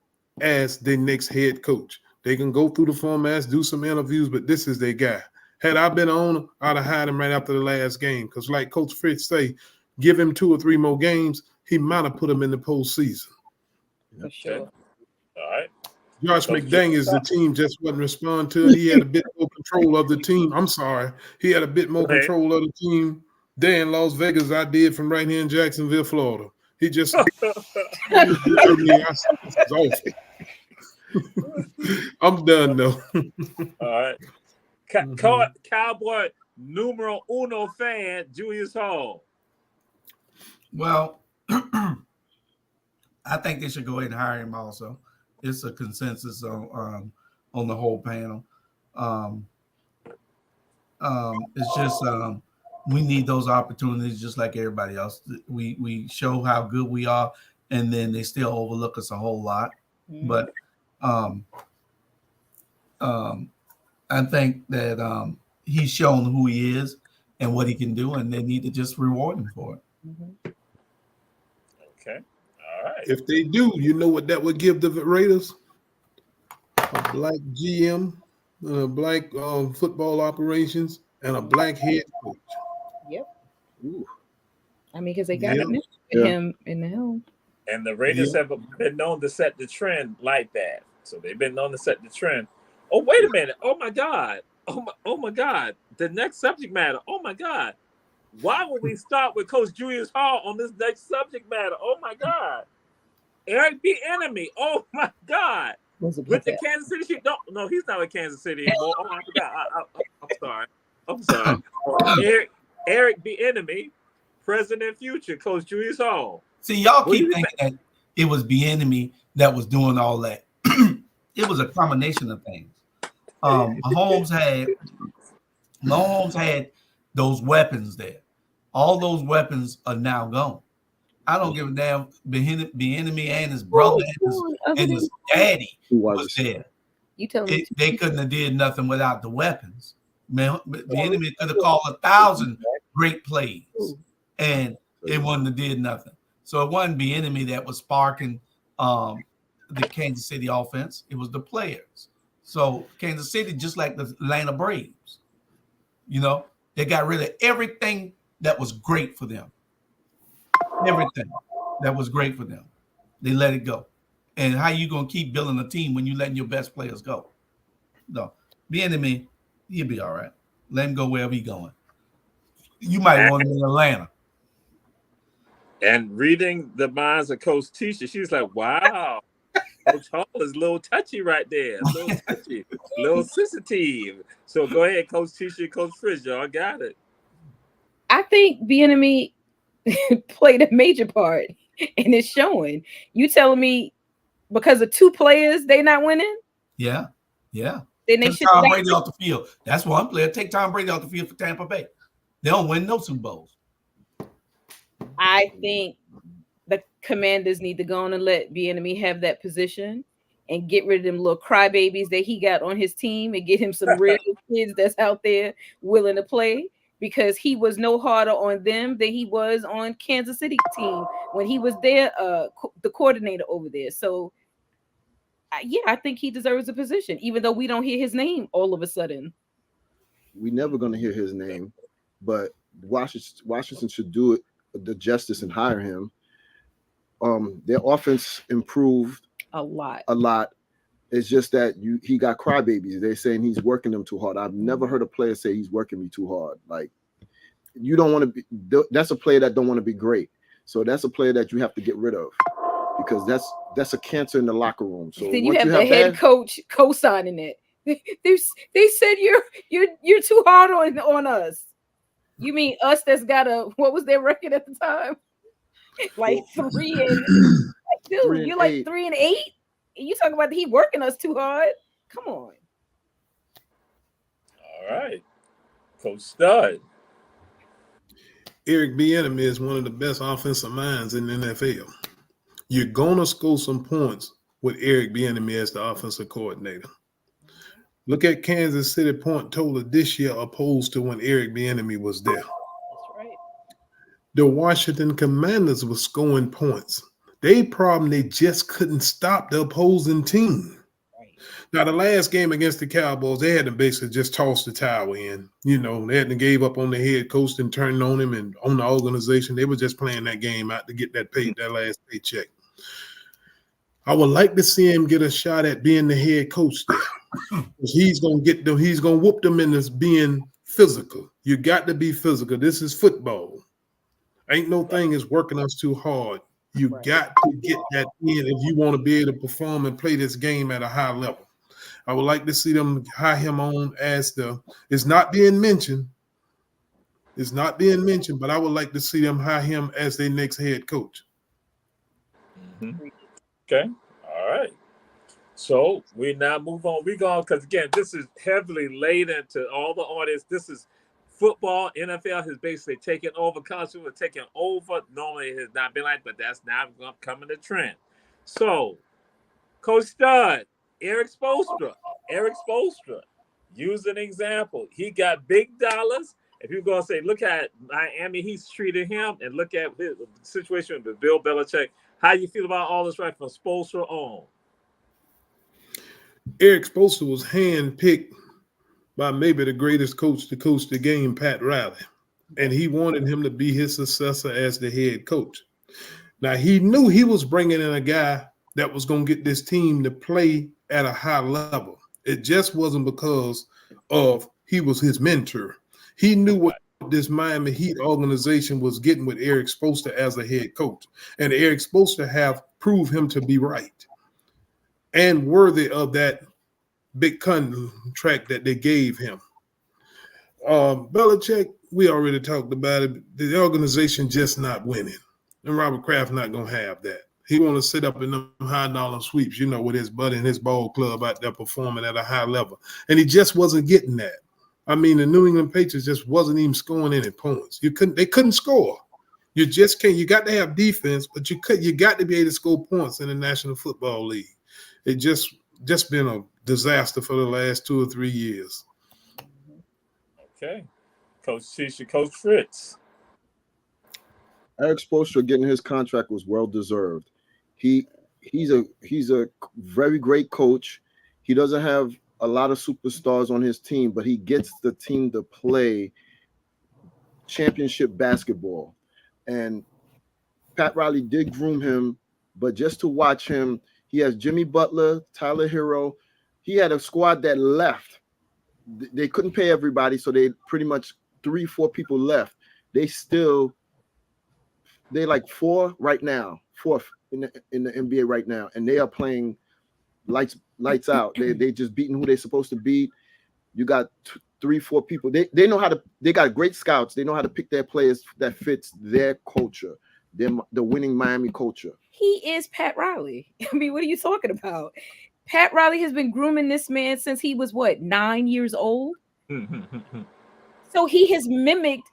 as their next head coach. They can go through the formats, do some interviews, but this is their guy. Had I been on, I'd have hired him right after the last game because like Coach Fritz say, give him 2 or 3 more games, he might have put him in the postseason. For sure. All right. Josh McDaniels, the team just wasn't responding to it. He had a bit more control of the team. I'm sorry. He had a bit more control of the team there in Las Vegas I did from right here in Jacksonville, Florida. He just I'm done though. All right. Cowboy numero uno fan, Julius Hall. Well, I think they should go ahead and hire him also. It's a consensus on the whole panel. It's just we need those opportunities just like everybody else. We show how good we are, and then they still overlook us a whole lot. But I think that he's shown who he is and what he can do, and they need to just reward him for it. Okay. All right. If they do, you know what that would give the Raiders? A black GM, black football operations, and a black head coach. Yep. Ooh. I mean, because they got him in the helm. And the Raiders have been known to set the trend like that. So they've been known to set the trend. Oh, wait a minute. Oh, my God. Oh my God. The next subject matter. Oh, my God. Why would we start with Coach Julius Hall on this next subject matter? Oh, my God. Eric B. Enemy. Oh, my God. With the Kansas City Chiefs. No, he's not with Kansas City anymore. Oh, I forgot. I'm sorry. Eric B. Enemy, President Future, Coach Julius Hall. See, y'all keep thinking that it was Bieniemy that was doing all that. It was a combination of things. Mahomes had those weapons there. All those weapons are now gone. I don't give a damn. Bieniemy and his brother and his daddy was there. You tell me they couldn't have did nothing without the weapons. Man, the enemy could have called 1,000 great plays, and it wouldn't have did nothing. So it wasn't the enemy that was sparking the Kansas City offense. It was the players. So Kansas City, just like the Atlanta Braves, they got rid of everything that was great for them. Everything that was great for them. They let it go. And how you going to keep building a team when you letting your best players go? No. The enemy, he'll be all right. Let him go wherever he's going. You might want him in Atlanta. And reading the minds of Coach Tisha, she's like, wow, Coach Hall is a little touchy right there. A little touchy, a little sensitive. So go ahead, Coach Tisha, Coach Fritz, y'all got it. I think the enemy played a major part, and it's showing. You telling me because of 2 players they not winning? Yeah. Then they Take should Tom Brady off the field. That's one player. Take Tom Brady off the field for Tampa Bay. They don't win no Super Bowls. I think the Commanders need to go on and let Bieniemy have that position and get rid of them little crybabies that he got on his team and get him some real kids that's out there willing to play, because he was no harder on them than he was on Kansas City team when he was there, the coordinator over there. So, I think he deserves a position, even though we don't hear his name all of a sudden. We never going to hear his name, but Washington should do it the justice and hire him. Their offense improved a lot. It's just that he got crybabies. They're saying he's working them too hard. I've never heard a player say he's working me too hard. Like, you don't want to be. That's a player that don't want to be great. So that's a player that you have to get rid of, because that's a cancer in the locker room. So then you have the head coach co-signing it. They said you're too hard on us. You mean us that's got what was their record at the time? Like 3 and dude, you're like 3 and 8. And you talking about he working us too hard? Come on. All right. Coach Stud. Eric Bieniemy is one of the best offensive minds in the NFL. You're gonna score some points with Eric Bieniemy as the offensive coordinator. Look at Kansas City point total this year opposed to when Eric Bieniemy was there. That's right. The Washington Commanders were scoring points. They just couldn't stop the opposing team. Right. Now, the last game against the Cowboys, they had to basically just toss the towel in. They hadn't gave up on the head coach and turned on him and on the organization. They were just playing that game out to get that last paycheck. I would like to see him get a shot at being the head coach there. He's gonna whoop them in this being physical. You got to be physical. This is football. Ain't no thing is working us too hard. You got to get that in if you want to be able to perform and play this game at a high level. I would like to see them hire him on as it's not being mentioned. It's not being mentioned, but I would like to see them hire him as their next head coach. Mm-hmm. Okay. All right. So we now move on. We're going, because again, this is heavily laid into all the audience. This is football. NFL has basically taken over. College football has taken over. Normally it has not been like, but that's now coming to trend. So, Coach Stud, Eric Spoelstra, use an example. He got big dollars. If you're going to say, look at Miami, he's treated him, and look at his situation with Bill Belichick. How you feel about all this right from Spoelstra on? Eric Spoelstra was handpicked by maybe the greatest coach to coach the game, Pat Riley. And he wanted him to be his successor as the head coach. Now, he knew he was bringing in a guy that was going to get this team to play at a high level. It just wasn't because he was his mentor. He knew what this Miami Heat organization was getting with Eric Spoelstra as a head coach. And Eric Spoelstra have proved him to be right and worthy of that big contract that they gave him. Belichick, we already talked about it. The organization just not winning. And Robert Kraft not going to have that. He want to sit up in them high-dollar sweeps, with his buddy and his ball club out there performing at a high level. And he just wasn't getting that. I mean, the New England Patriots just wasn't even scoring any points. They couldn't score. You just can't. You got to have defense, but you got to be able to score points in the National Football League. It just been a disaster for the last 2 or 3 years. Okay. Coach Tisha, Coach Fritz. Eric Spoelstra getting his contract was well deserved. He's a very great coach. He doesn't have a lot of superstars on his team, but he gets the team to play championship basketball. And Pat Riley did groom him, but just to watch him, he has Jimmy Butler, Tyler Hero. He had a squad that left. They couldn't pay everybody, so they pretty much 3-4 people left. They like fourth in the NBA right now, and they are playing lights out. They just beating who they're supposed to beat. You got 3-4 people. They know how to. They got great scouts. They know how to pick their players that fits their culture, the winning Miami culture. He is Pat Riley. I mean, what are you talking about? Pat Riley has been grooming this man since he was 9 years old. So he has mimicked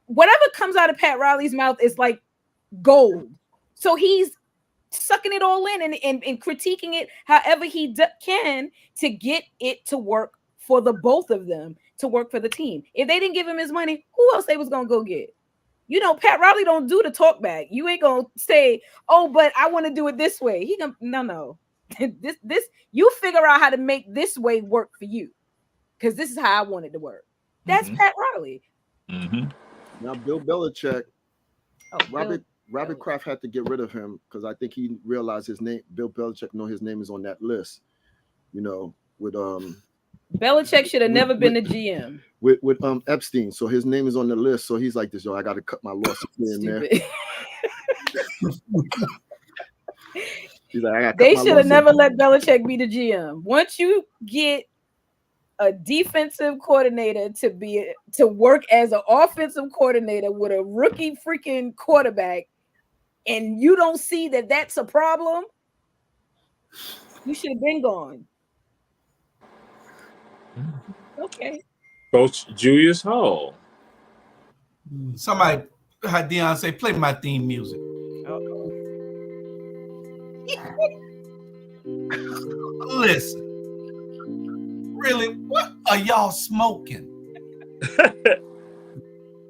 whatever comes out of Pat Riley's mouth is like gold. So he's sucking it all in and critiquing it however he can to get it to work for the both of them, to work for the team. If they didn't give him his money, who else they was gonna go get? You know, Pat Riley don't do the talk back. You ain't gonna say, "Oh, but I want to do it this way." He gonna no. this you figure out how to make this way work for you, because this is how I want it to work. That's Pat Riley. Now Bill Belichick, Oh, Robert Kraft had to get rid of him because I think he realized his name. Bill Belichick his name is on that list. You know, with Belichick should have never been the GM. With Epstein, so his name is on the list. So he's like this, I got to cut my losses here and there. He's like, they should have never let Belichick be the GM. Once you get a defensive coordinator to work as an offensive coordinator with a rookie freaking quarterback, and you don't see that that's a problem, you should have been gone. Okay. Coach Julius Hall. Somebody had Deion say, "Play my theme music." Listen, really, what are y'all smoking?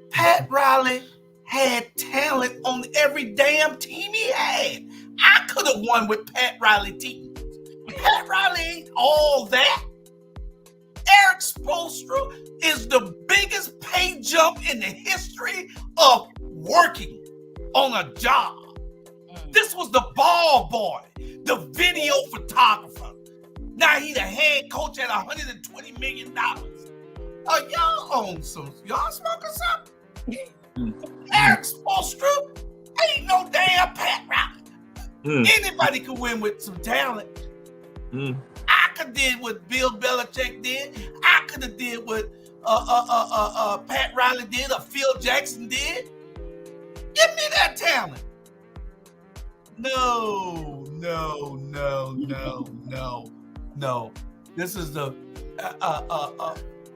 Pat Riley had talent on every damn team he had. I could have won with Pat Riley team. Pat Riley ain't all that. Eric Spoelstra is the biggest pay jump in the history of working on a job. This was the ball boy, the video photographer. Now he the head coach at $120 million. Y'all own some, y'all smoking something? Eric Spoelstra ain't no damn Pat Riley. Anybody could win with some talent. I could did what Bill Belichick did. I could have did what Pat Riley did or Phil Jackson did. Give me that talent. No. This is the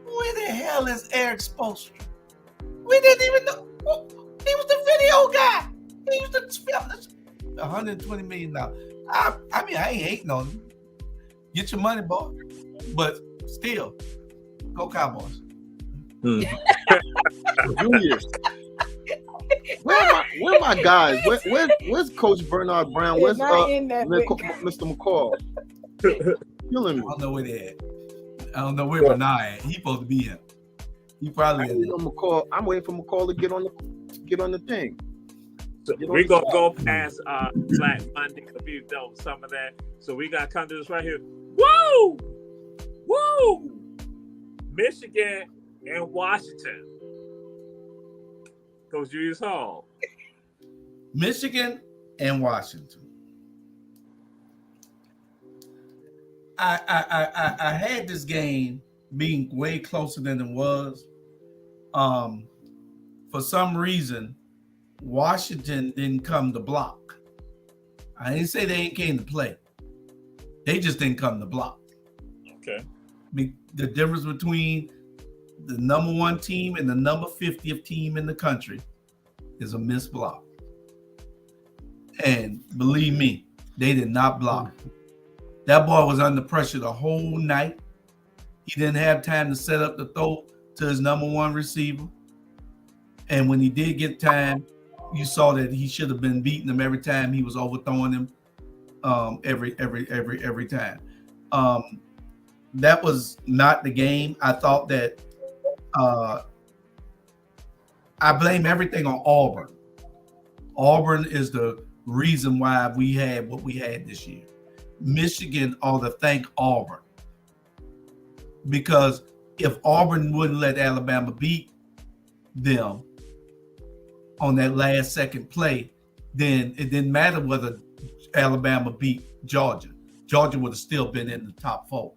where the hell is Eric Spoelstra? We didn't even know. He was the video guy. He was the $120 million. I mean, I ain't hating on him. Get your money, boy. But still, go Cowboys. Julius. Where my guys? Where's Coach Bernard Brown? Where's Mr. McCall? Killing me. I don't know where they at. I don't know where Bernard at. He supposed to be here. He probably is. McCall. I'm waiting for McCall to get on the thing. So we're gonna go past Black Monday because we've done some of that. So we gotta come to this right here. Woo! Michigan and Washington. Coach Julius Hall. Michigan and Washington. I had this game being way closer than it was. For some reason, Washington didn't come to block. I didn't say they ain't came to play. They just didn't come to block. Okay. The difference between the number 1 team and the number 50th team in the country is a missed block. And believe me, they did not block. That boy was under pressure the whole night. He didn't have time to set up the throw to his number one receiver. And when he did get time, you saw that he should have been beating him every time he was overthrowing him. Every time. That was not the game. I thought that I blame everything on Auburn. Auburn is the reason why we had what we had this year. Michigan ought to thank Auburn, because if Auburn wouldn't let Alabama beat them on that last second play, then it didn't matter whether Alabama beat Georgia. Georgia would have still been in the top 4.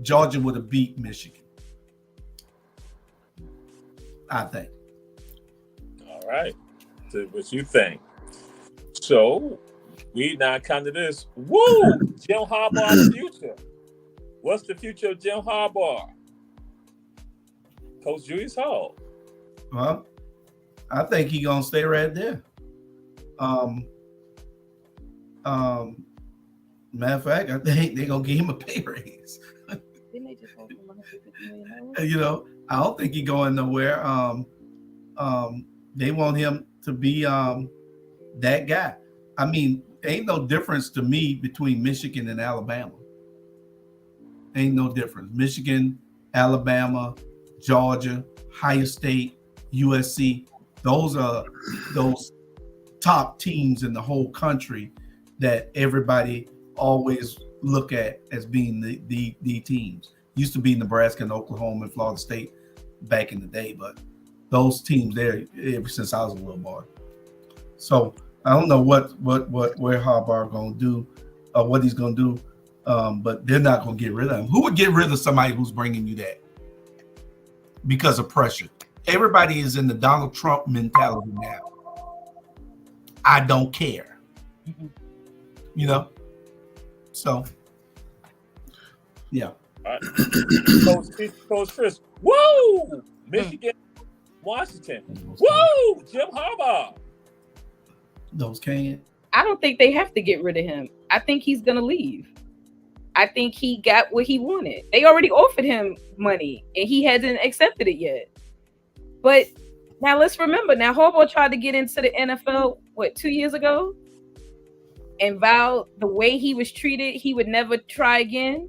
Georgia would have beat Michigan, I think. All right. So what you think? So we now come to this. Woo! Jim Harbaugh's future. What's the future of Jim Harbaugh? Coach Julius Hall. Well, I think he's gonna stay right there. Matter of fact, I think they're gonna give him a pay raise. Didn't they just offer him $150 million? You know, I don't think he's going nowhere. They want him to be that guy. I mean, ain't no difference to me between Michigan and Alabama. Ain't no difference. Michigan, Alabama, Georgia, Ohio State, USC. Those are those top teams in the whole country that everybody always look at as being the teams. Used to be Nebraska and Oklahoma and Florida State back in the day, but those teams there ever since I was a little boy. So I don't know where Harbaugh gonna do, or what he's gonna do, but they're not gonna get rid of him. Who would get rid of somebody who's bringing you that? Because of pressure. Everybody is in the Donald Trump mentality now. I don't care. You know? So, yeah. All right. Coach Chris. Woo! Michigan, Washington. Woo! Jim Harbaugh. Those can't. I don't think they have to get rid of him. I think he's gonna leave. I think he got what he wanted. They already offered him money and he hasn't accepted it yet. But now let's remember, now Harbaugh tried to get into the NFL, 2 years ago? And vowed the way he was treated, he would never try again.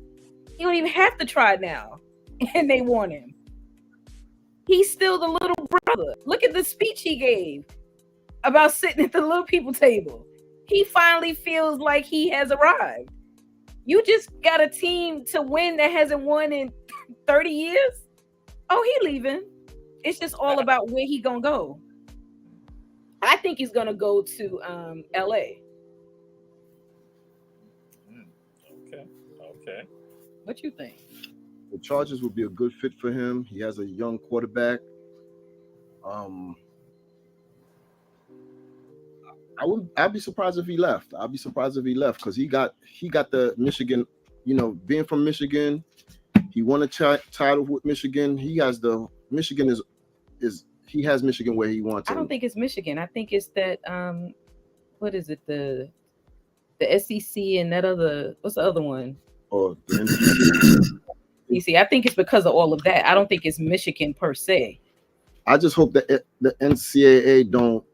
He don't even have to try now. And they want him. He's still the little brother. Look at the speech he gave about sitting at the little people table. He finally feels like he has arrived. You just got a team to win that hasn't won in 30 years? Oh, he leaving. It's just all about where he gonna go. I think he's gonna go to LA. Okay. What you think? The Chargers would be a good fit for him. He has a young quarterback. I'd be surprised if he left. I'd be surprised if he left because he got the Michigan, being from Michigan, he won a title with Michigan. He has the Michigan he has Michigan where he wants. I don't think it's Michigan. I think it's that what is it, the SEC and that other, what's the other one? Or the NCAA. You see, I think it's because of all of that. I don't think it's Michigan per se. I just hope that the NCAA don't,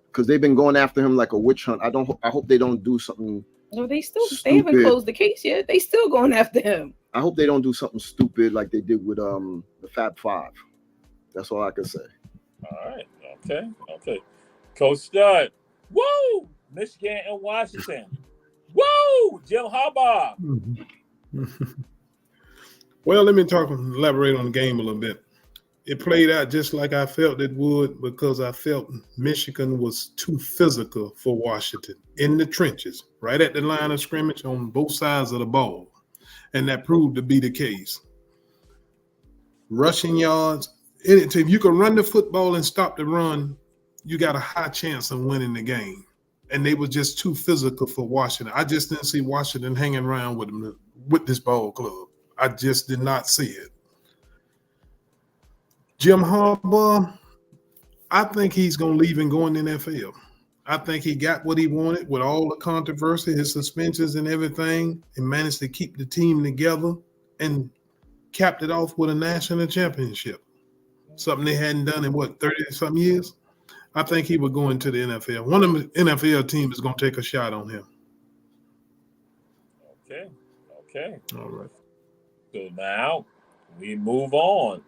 because they've been going after him like a witch hunt. I hope they don't do something. No, they stupid. haven't closed the case yet. They still going after him. I hope they don't do something stupid like they did with the Fab Five. That's all I can say. All right. Okay. Coach Stud. Woo! Michigan and Washington. Woo! Jim Harbaugh. Well, let me elaborate on the game a little bit. It played out just like I felt it would because I felt Michigan was too physical for Washington in the trenches, right at the line of scrimmage on both sides of the ball. And that proved to be the case. Rushing yards, if you can run the football and stop the run, you got a high chance of winning the game. And they were just too physical for Washington. I just didn't see Washington hanging around with this ball club. I just did not see it. Jim Harbaugh, I think he's going to leave and go in the NFL. I think he got what he wanted with all the controversy, his suspensions and everything, and managed to keep the team together. And capped it off with a national championship. Something they hadn't done in 30-some years. I think he would go into the NFL. One of the NFL teams is going to take a shot on him. Okay. All right. So now we move on.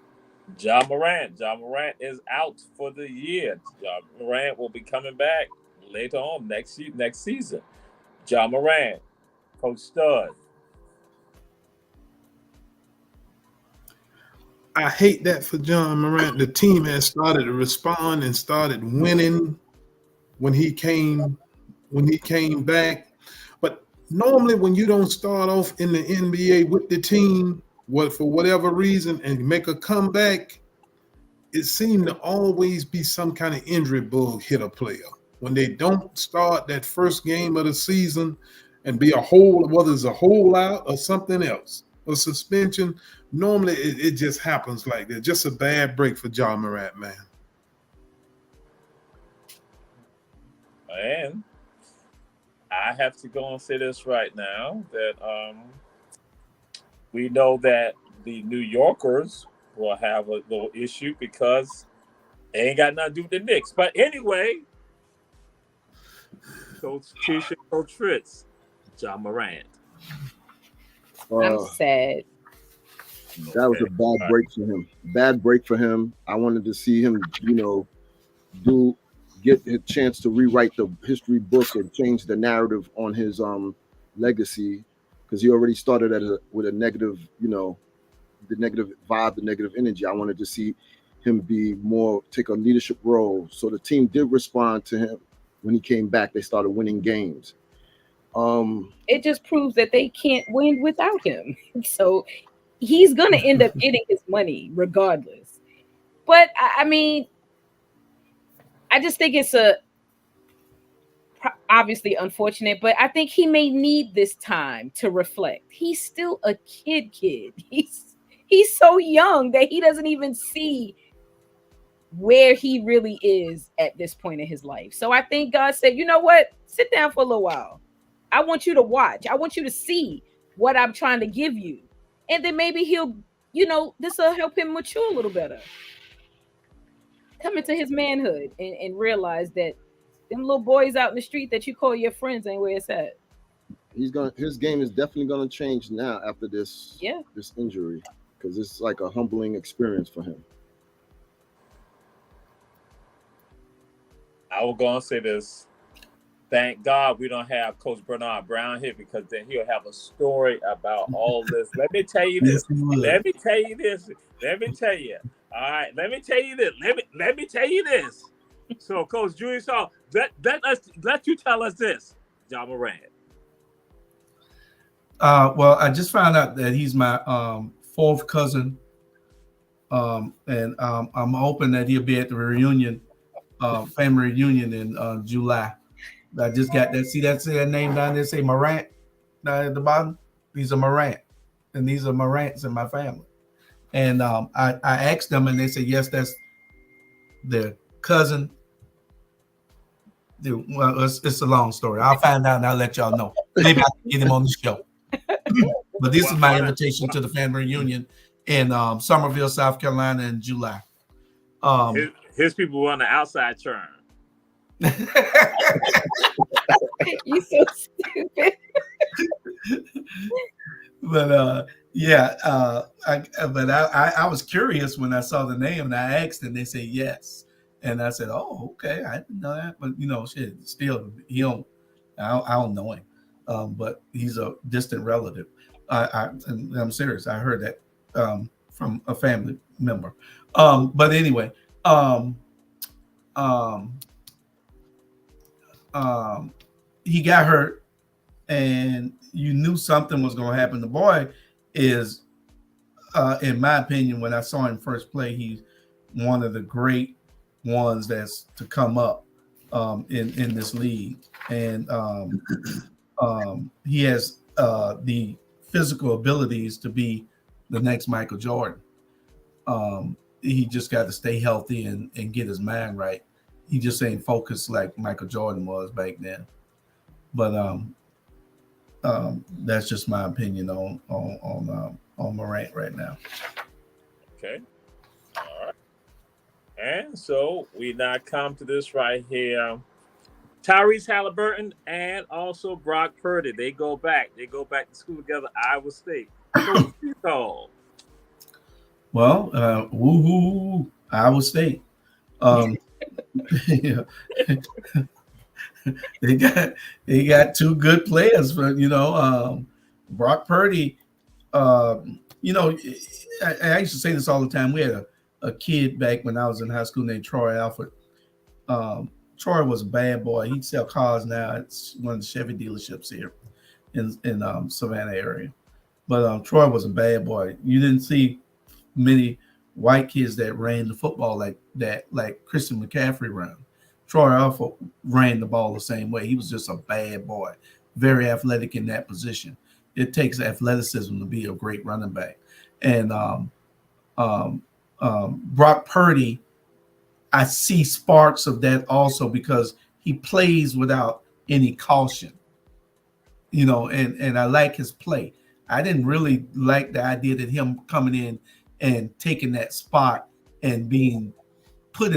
Ja Morant. Ja Morant is out for the year. Ja Morant will be coming back later on next season. Ja Morant, Coach Stud. I hate that for John Morant. The team has started to respond and started winning when he came back. But normally when you don't start off in the NBA with the team, for whatever reason, and make a comeback, it seemed to always be some kind of injury bug hit a player. When they don't start that first game of the season and be whether it's a holdout or something else, or suspension, normally it just happens like that. Just a bad break for Ja Morant, man. And I have to go and say this right now that we know that the New Yorkers will have a little issue because they ain't got nothing to do with the Knicks. But anyway, Coach Tisha, Coach Fritz, Ja Morant. I'm sad. That was a bad break for him. Bad break for him. I wanted to see him, get a chance to rewrite the history book and change the narrative on his legacy, because he already started with a negative, the negative vibe, the negative energy. I wanted to see him take a leadership role. So the team did respond to him when he came back. They started winning games. It just proves that they can't win without him. So he's going to end up getting his money regardless. But I mean, I just think it's obviously unfortunate, but I think he may need this time to reflect. He's still a kid. He's so young that he doesn't even see where he really is at this point in his life. So I think God said, you know what? Sit down for a little while. I want you to watch. I want you to see what I'm trying to give you. And then maybe he'll, this will help him mature a little better. Come into his manhood and realize that them little boys out in the street that you call your friends ain't where it's at. His game is definitely gonna change now after this injury, because it's like a humbling experience for him. I will go and say this. Thank God we don't have Coach Bernard Brown here, because then he'll have a story about all this. Let me tell you this. Let me tell you this. Let me tell you. All right. Let me tell you this. Let me tell you this. So, Coach Julius Hall, let you tell us this, Ja Morant. Well, I just found out that he's my fourth cousin, and I'm hoping that he'll be at the reunion, family reunion in July. I just got that. See that name down there? Say Morant down at the bottom. These are Morant, and these are Morants in my family. And I asked them, and they said yes, that's their cousin. Dude, well, it's a long story. I'll find out and I'll let y'all know. Maybe I can get him on the show. But this is my invitation to the family reunion in Summerville, South Carolina in July. His people were on the outside turn. You so stupid. But I was curious when I saw the name, and I asked, and they said yes, and I said, "Oh, okay, I didn't know that." But still, I don't know him, but he's a distant relative. I'm serious. I heard that from a family member. But anyway, he got hurt, and you knew something was going to happen. The boy is, in my opinion, when I saw him first play, he's one of the great ones that's to come up in this league, and he has the physical abilities to be the next Michael Jordan. He just got to stay healthy and get his mind right. He just ain't focused like Michael Jordan was back then. But that's just my opinion on on Morant right now. Okay. All right. And so we now come to this right here. Tyrese Halliburton and also Brock Purdy. They go back. They go back to school together. Iowa State. Coach Utah. Well, woohoo, Iowa State. Yeah. they got two good players, but Brock Purdy. I used to say this all the time. We had a kid back when I was in high school named Troy Alford. Troy was a bad boy. He'd sell cars now. It's one of the Chevy dealerships here in Savannah area. But Troy was a bad boy. You didn't see many white kids that ran the football like that, like Christian McCaffrey ran. Troy Alford ran the ball the same way. He was just a bad boy, very athletic in that position. It takes athleticism to be a great running back. And Brock Purdy, I see sparks of that also because he plays without any caution, and I like his play. I didn't really like the idea that him coming in and taking that spot and being kept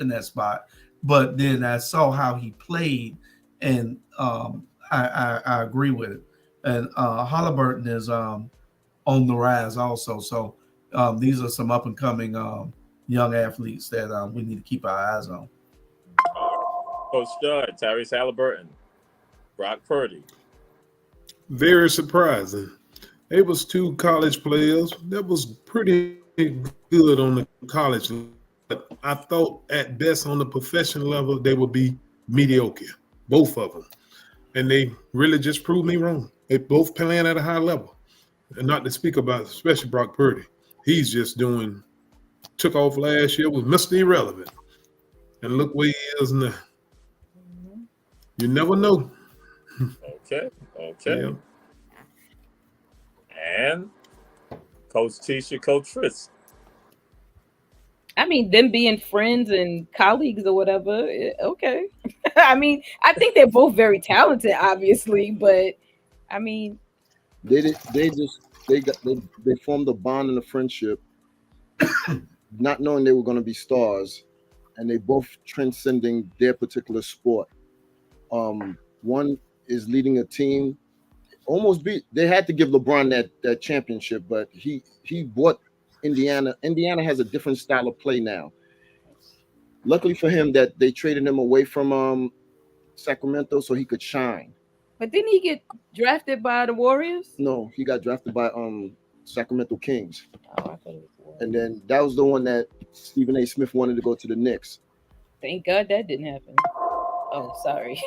in that spot. But then I saw how he played, and I agree with it. And Halliburton is on the rise also. So these are some up and coming young athletes that we need to keep our eyes on. Coach Stud, Tyrese Halliburton, Brock Purdy. Very surprising. It was two college players that was pretty good on the college level. But I thought at best on the professional level they would be mediocre, both of them. And they really just proved me wrong. They both playing at a high level. And not to speak about, especially Brock Purdy. He's just took off last year, was Mr. Irrelevant. And look where he is now. You never know. Okay. Yeah. And Coach Tisha, Coach Fritz. I mean, them being friends and colleagues or whatever, okay. I mean, I think they're both very talented, obviously, but I mean, They formed a bond and a friendship, not knowing they were going to be stars, and they both transcending their particular sport. One is leading a team. They had to give LeBron that championship, but he brought Indiana. Indiana has a different style of play now. Luckily for him that they traded him away from Sacramento so he could shine. but didn't he get drafted by the Warriors? No, he got drafted by Sacramento Kings. Oh, I thought it was the Warriors. And then that was the one that Stephen A. Smith wanted to go to the Knicks. Thank God that didn't happen. Oh, sorry.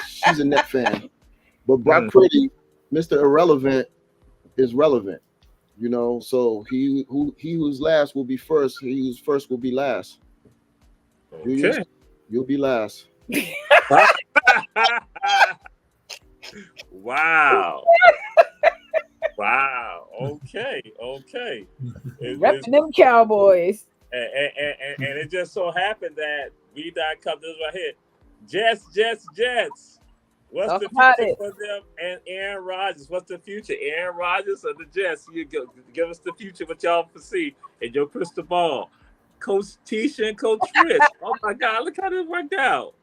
She's a Net fan. But Brock Purdy, Mr. Irrelevant, is relevant. So he who's last will be first. He who's first will be last. Okay. You'll be last. Wow. Okay. Repping them Cowboys. And it just so happened that we not come this right here. Jets. What's Talk the about future it. for them and Aaron Rodgers? What's the future? Aaron Rodgers or the Jets? You give us the future, what y'all foresee in your crystal ball. Coach Tisha and Coach Fritz. Oh my God, look how this worked out.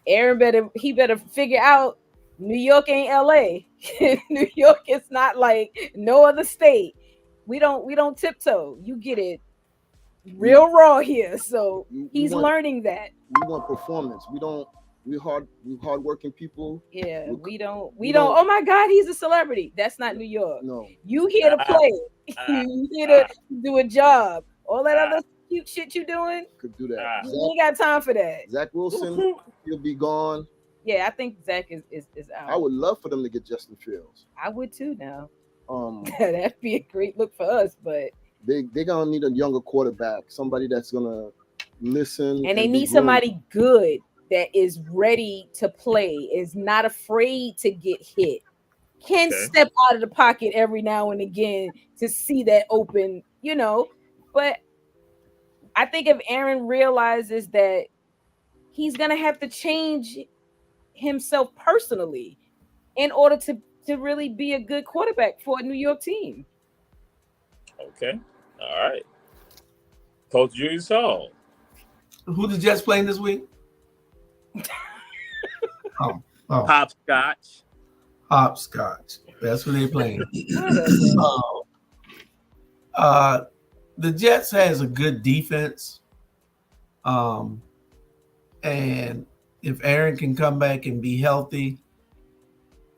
Aaron better figure out New York ain't LA. New York is not like no other state. We don't tiptoe. You get it real raw here. So he's learning that. We want performance. We're hardworking people. Yeah, we don't. Oh my God, he's a celebrity. That's not New York. No. You here to play. You here to do a job. All that other cute shit you doing. Could do that. You ain't got time for that. Zach Wilson, he'll be gone. Yeah, I think Zach is out. I would love for them to get Justin Fields. I would too now. That'd be a great look for us, but they're gonna need a younger quarterback, somebody that's gonna listen. And they need somebody good that is ready to play, is not afraid to get hit, can step out of the pocket every now and again to see that open, But I think if Aaron realizes that he's gonna have to change himself personally in order to to really be a good quarterback for a New York team. Okay. All right. Coach Julius Hall. Who the Jets playing this week? Oh, Hopscotch. hopscotch. That's who they playing. The Jets has a good defense. And if Aaron can come back and be healthy,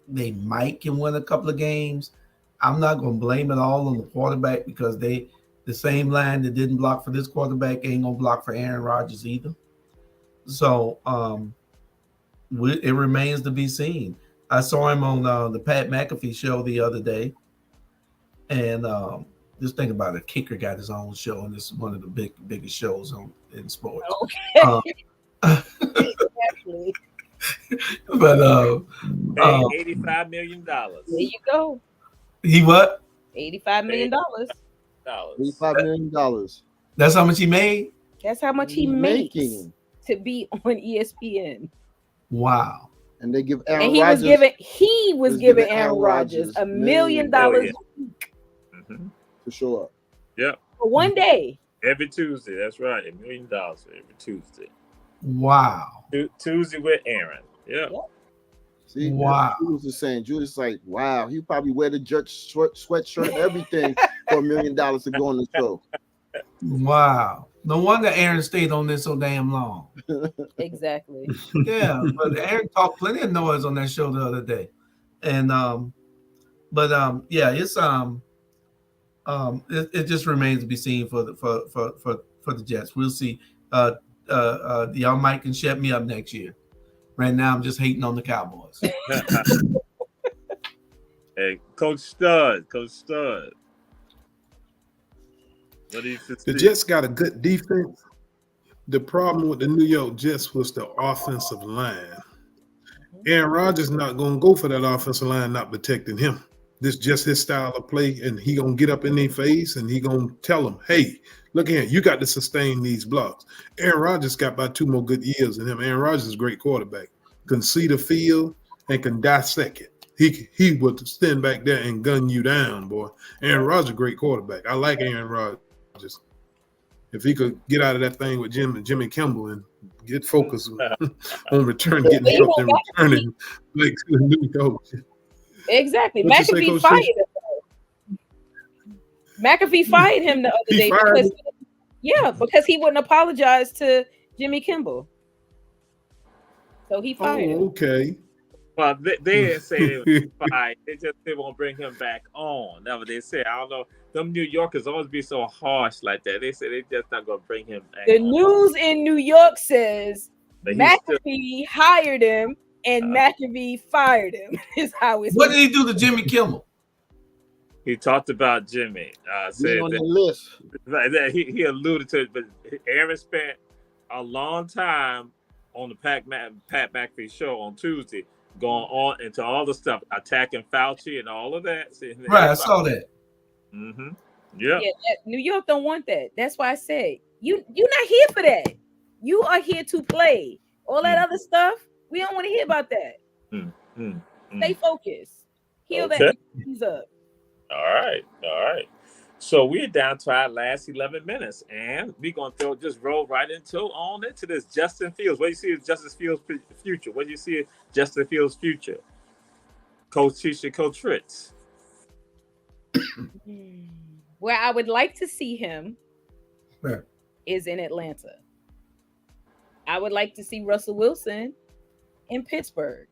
they might can win a couple of games. I'm not going to blame it all on the quarterback because the same line that didn't block for this quarterback ain't going to block for Aaron Rodgers either. So it remains to be seen. I saw him on the Pat McAfee show the other day, and just think about it. A kicker got his own show, and this is one of the biggest shows in sports. Okay. Exactly. But $85 million. There you go. he what? $85 million. $85 million. That's how much he made? That's how much he makes Making. to be on ESPN. Wow. And they give Aaron And he Rodgers was giving Aaron Rodgers $1 million Oh, yeah. to show up. Yep. for one day. Every Tuesday. That's right. $1 million every Tuesday. Wow. Tuesday with Aaron. Yeah. See, Wow. Julius is saying, Julius is like, wow, he probably wear the Judge sweatshirt and everything for $1 million to go on the show. Wow. No wonder Aaron stayed on this so damn long. Exactly. Yeah, but Aaron talked plenty of noise on that show the other day. And yeah, it's it just remains to be seen for the Jets. We'll see. Y'all might can shut me up next year. Right now I'm just hating on the Cowboys. Hey, Coach Stud. What do you The see? Jets got a good defense. The problem with the New York Jets was the offensive line. Aaron Rodgers not going to go for that offensive line not protecting him. This just his style of play, and he going to get up in their face, and he going to tell them, hey, look here, you got to sustain these blocks. Aaron Rodgers got about 2 more good years than him. Aaron Rodgers is a great quarterback. Can see the field and can dissect it. He would stand back there and gun you down, boy. Aaron Rodgers, great quarterback. I like Aaron Rodgers. If he could get out of that thing with Jimmy Kimball and get focused on getting help and returning like to the new coach. Exactly. What you say, McAfee Coach fired Trish? him. McAfee fired him the other He day fired because he wouldn't apologize to Jimmy Kimball. So he fired him. Okay. Well, they didn't say they were fired. They just they won't bring him back on. That's what they said. I don't know. Them New Yorkers always be so harsh like that. They say they just not gonna bring him back. The on. news in New York says But he's McAfee hired him and McAfee fired him. Is how it's. What did he do to Jimmy Kimmel? He talked about Jimmy. Said Being on the that, list. he alluded to it, but Aaron spent a long time on the Pat McAfee show on Tuesday, going on into all the stuff, attacking Fauci and all of that. Right, I saw that. Mm-hmm. Yeah. New York don't want that. That's why I say you're not here for that. You are here to play. All that other stuff, we don't want to hear about that. Stay focused. Heal that disease up. All right. So we're down to our last 11 minutes, and we're gonna just roll right into this Justin Fields. What do you see as Justin Fields' future? What do you see as Justin Fields' future? Coach Tisha, Coach Fritz. Where I would like to see him Where? is in Atlanta. I would like to see Russell Wilson in Pittsburgh.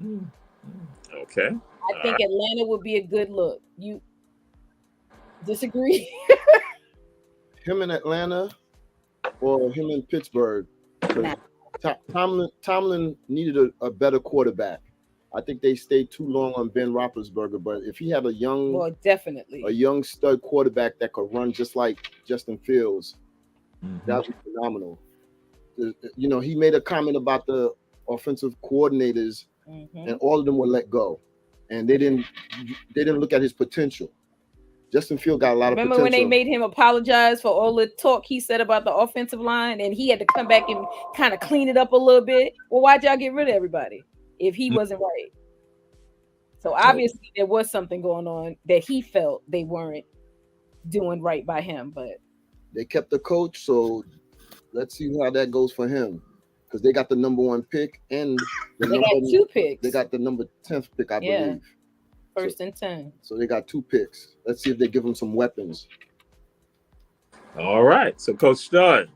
Okay. I think Atlanta would be a good look. You disagree? Him in Atlanta or him in Pittsburgh. Nah. Tomlin needed a better quarterback. I think they stayed too long on Ben Roethlisberger, but if he had a young stud quarterback that could run just like Justin Fields, that would be phenomenal. You know, he made a comment about the offensive coordinators, and all of them were let go, and they didn't look at his potential. Justin Fields got a lot of potential. Remember when they made him apologize for all the talk he said about the offensive line, and he had to come back and kind of clean it up a little bit? Well, why'd y'all get rid of everybody if he wasn't right? So obviously there was something going on that he felt they weren't doing right by him. But They kept the coach, so let's see how that goes for him. Because they got the number 1 pick and they got 2 picks. They got the number 10th pick, I believe. First and 10. So they got 2 picks. Let's see if they give him some weapons. All right. So Coach Stud.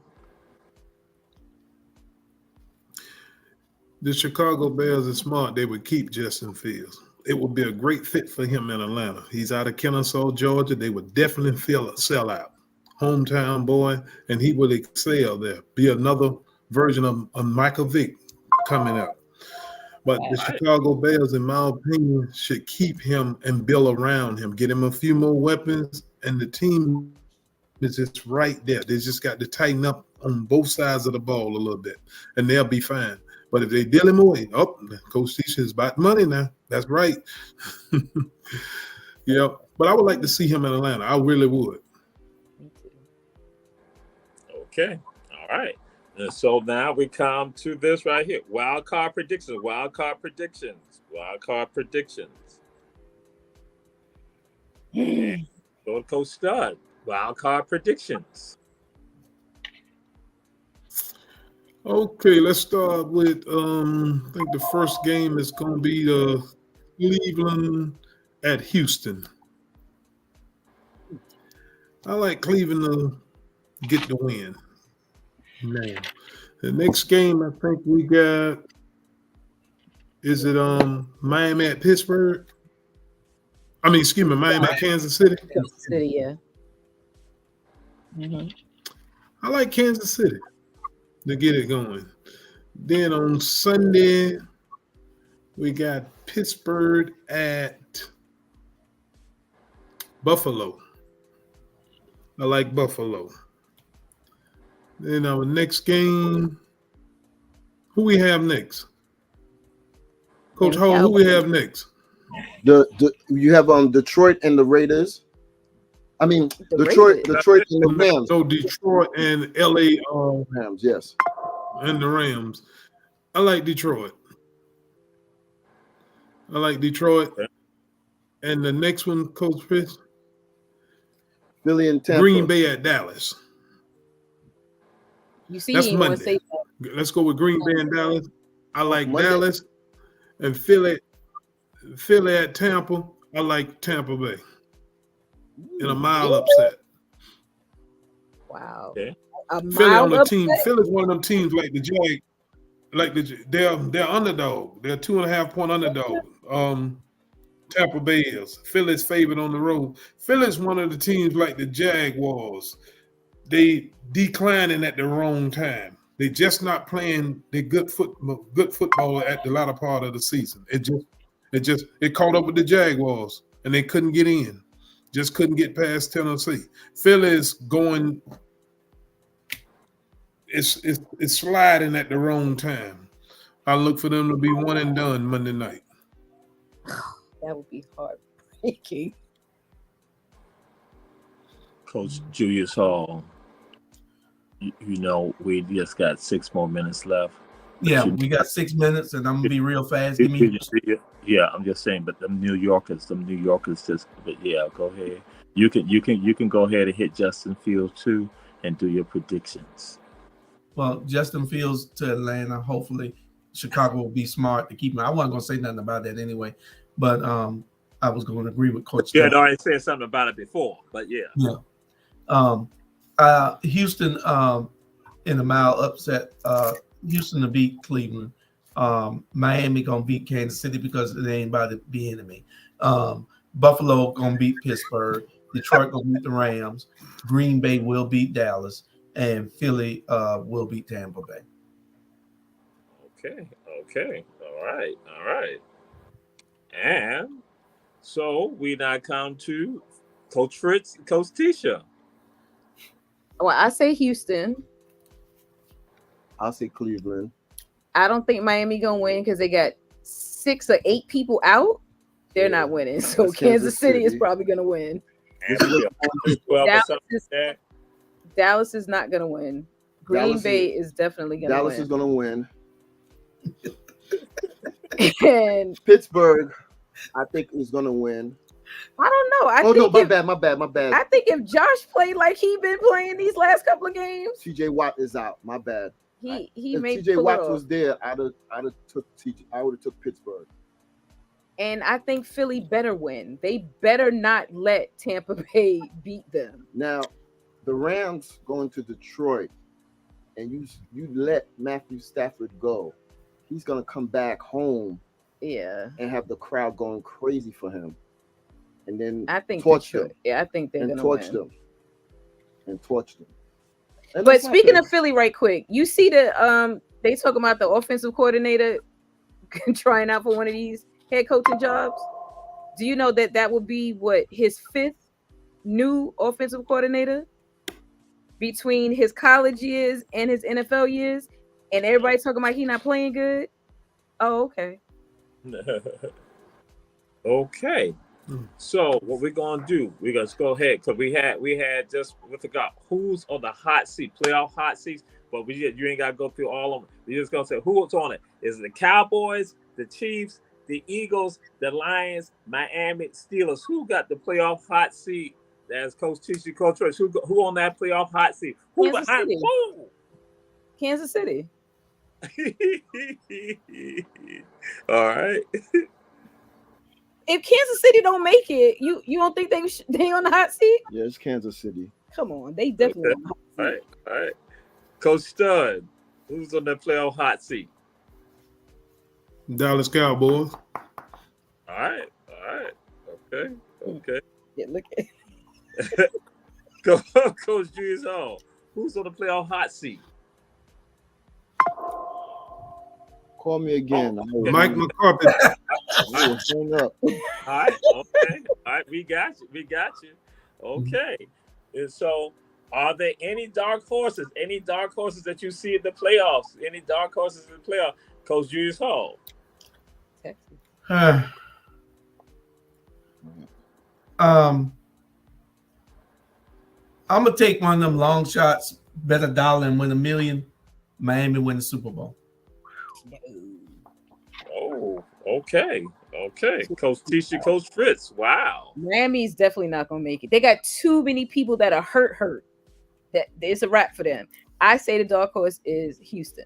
The Chicago Bears are smart. They would keep Justin Fields. It would be a great fit for him in Atlanta. He's out of Kennesaw, Georgia. They would definitely feel a sellout. Hometown boy, and he would excel there. Be another version of Michael Vick coming out. But the Chicago Bears, in my opinion, should keep him and build around him. Get him a few more weapons, and the team is just right there. They just got to tighten up on both sides of the ball a little bit, and they'll be fine. But if they deal him away, Coach Tisha is about money now. That's right. Yeah, but I would like to see him in Atlanta. I really would. Okay. All right. And so now we come to this right here. Wild card predictions. Wild card predictions. Wild card predictions. And go to Coach Stud. Wild card predictions. Okay, let's start with I think the first game is going to be the Cleveland at Houston. I like Cleveland to get the win. Man, the next game I think we got Miami at Pittsburgh. Miami at Kansas City. Kansas City, yeah. Mm-hmm. I like Kansas City to get it going. Then on Sunday, we got Pittsburgh at Buffalo. I like Buffalo. Then our next game, who we have next? Coach Hall, who we have next? You have Detroit and the Raiders. I mean, Detroit and the Rams. So Detroit and LA Rams, yes. And the Rams. I like Detroit. And the next one, Coach Chris? Philly and Tampa. Green Bay at Dallas. You see, that's Monday. Let's go with Green Bay and Dallas. I like Monday. Dallas and Philly at Tampa. I like Tampa Bay in a mile upset. Wow. Okay. Philly on the team. Philly's one of them teams like the Jag. They're underdog. They're 2.5 point underdog. Tampa Bay is. Philly's favored on the road. Philly's one of the teams like the Jaguars. They declining at the wrong time. They just not playing their good football at the latter part of the season. It caught up with the Jaguars and they couldn't get in. Just couldn't get past Tennessee. Philly's going. It's sliding at the wrong time. I look for them to be one and done Monday night. That would be heartbreaking. Coach Julius Hall, we just got 6 more minutes left. Yeah, we got 6 minutes, and I'm gonna be real fast. Yeah, I'm just saying, but them New Yorkers just. But yeah, go ahead. You can go ahead and hit Justin Fields too, and do your predictions. Well, Justin Fields to Atlanta. Hopefully, Chicago will be smart to keep him. I wasn't gonna say nothing about that anyway, but I was going to agree with Coach. You had already said something about it before, but yeah. Yeah. Houston in a mile upset. Houston to beat Cleveland. Miami gonna beat Kansas City because they ain't about to be enemy. Buffalo gonna beat Pittsburgh. Detroit gonna beat the Rams. Green Bay will beat Dallas, and Philly will beat Tampa Bay. Okay. All right. And so we now come to Coach Fritz, Coach Tisha. Well, I say Houston. I'll say Cleveland. I don't think Miami gonna win because they got 6 or 8 people out. They're not winning. So Kansas City is probably gonna win. Dallas is not gonna win. Green Bay is definitely gonna win. Dallas is gonna win. And Pittsburgh I think he's gonna win. I don't know. Oh no, my bad. I think if Josh played like he been playing these last couple of games, TJ Watt is out. My bad. he If may TJ pull it Watt off. was there, I would have took Pittsburgh. And I think Philly better win. They better not let Tampa Bay beat them. Now, the Rams going to Detroit, and you let Matthew Stafford go. He's gonna come back home, Yeah, and have the crowd going crazy for him, and then I think torch Detroit. them Yeah, I think they're and gonna torch win. them and torch them. And But it's not speaking fair. of Philly, right quick, you see they talking about the offensive coordinator trying out for one of these head coaching jobs. Do you know that would be his 5th new offensive coordinator between his college years and his NFL years, and everybody talking about he not playing good? Oh, okay. Okay. So what we're gonna do? We're gonna go ahead because we had just we forgot who's on the hot seat, playoff hot seats. But you ain't gotta go through all of them. We just gonna say who's on it. Is it the Cowboys, the Chiefs, the Eagles, the Lions, Miami, Steelers? Who got the playoff hot seat? That's Coach Tisha, Coach Rich. Who on that playoff hot seat? Who Kansas behind? City. Who? Kansas City. All right. If Kansas City don't make it, you don't think they on the hot seat? Yeah, it's Kansas City. Come on, they definitely on the hot seat. All right. All right. Coach Stud, who's on the playoff hot seat? Dallas Cowboys. All right. All right. Okay. Okay. Yeah, look at Coach Julius Hall, who's on the playoff hot seat? Call me again. Mike McCarthy. I will hang up. All right. Okay. All right. We got you. We got you. Okay. And so, are there any dark horses? Any dark horses that you see in the playoffs? Any dark horses in the playoffs? Coach Julius Hall. Texas. I'm gonna take one of them long shots, bet $1 and win $1 million. Miami win the Super Bowl. Oh, okay. Okay. Coach Tisha, Coach Fritz. Wow. Miami's definitely not gonna make it. They got too many people that are hurt. That it's a wrap for them. I say the dark horse is Houston.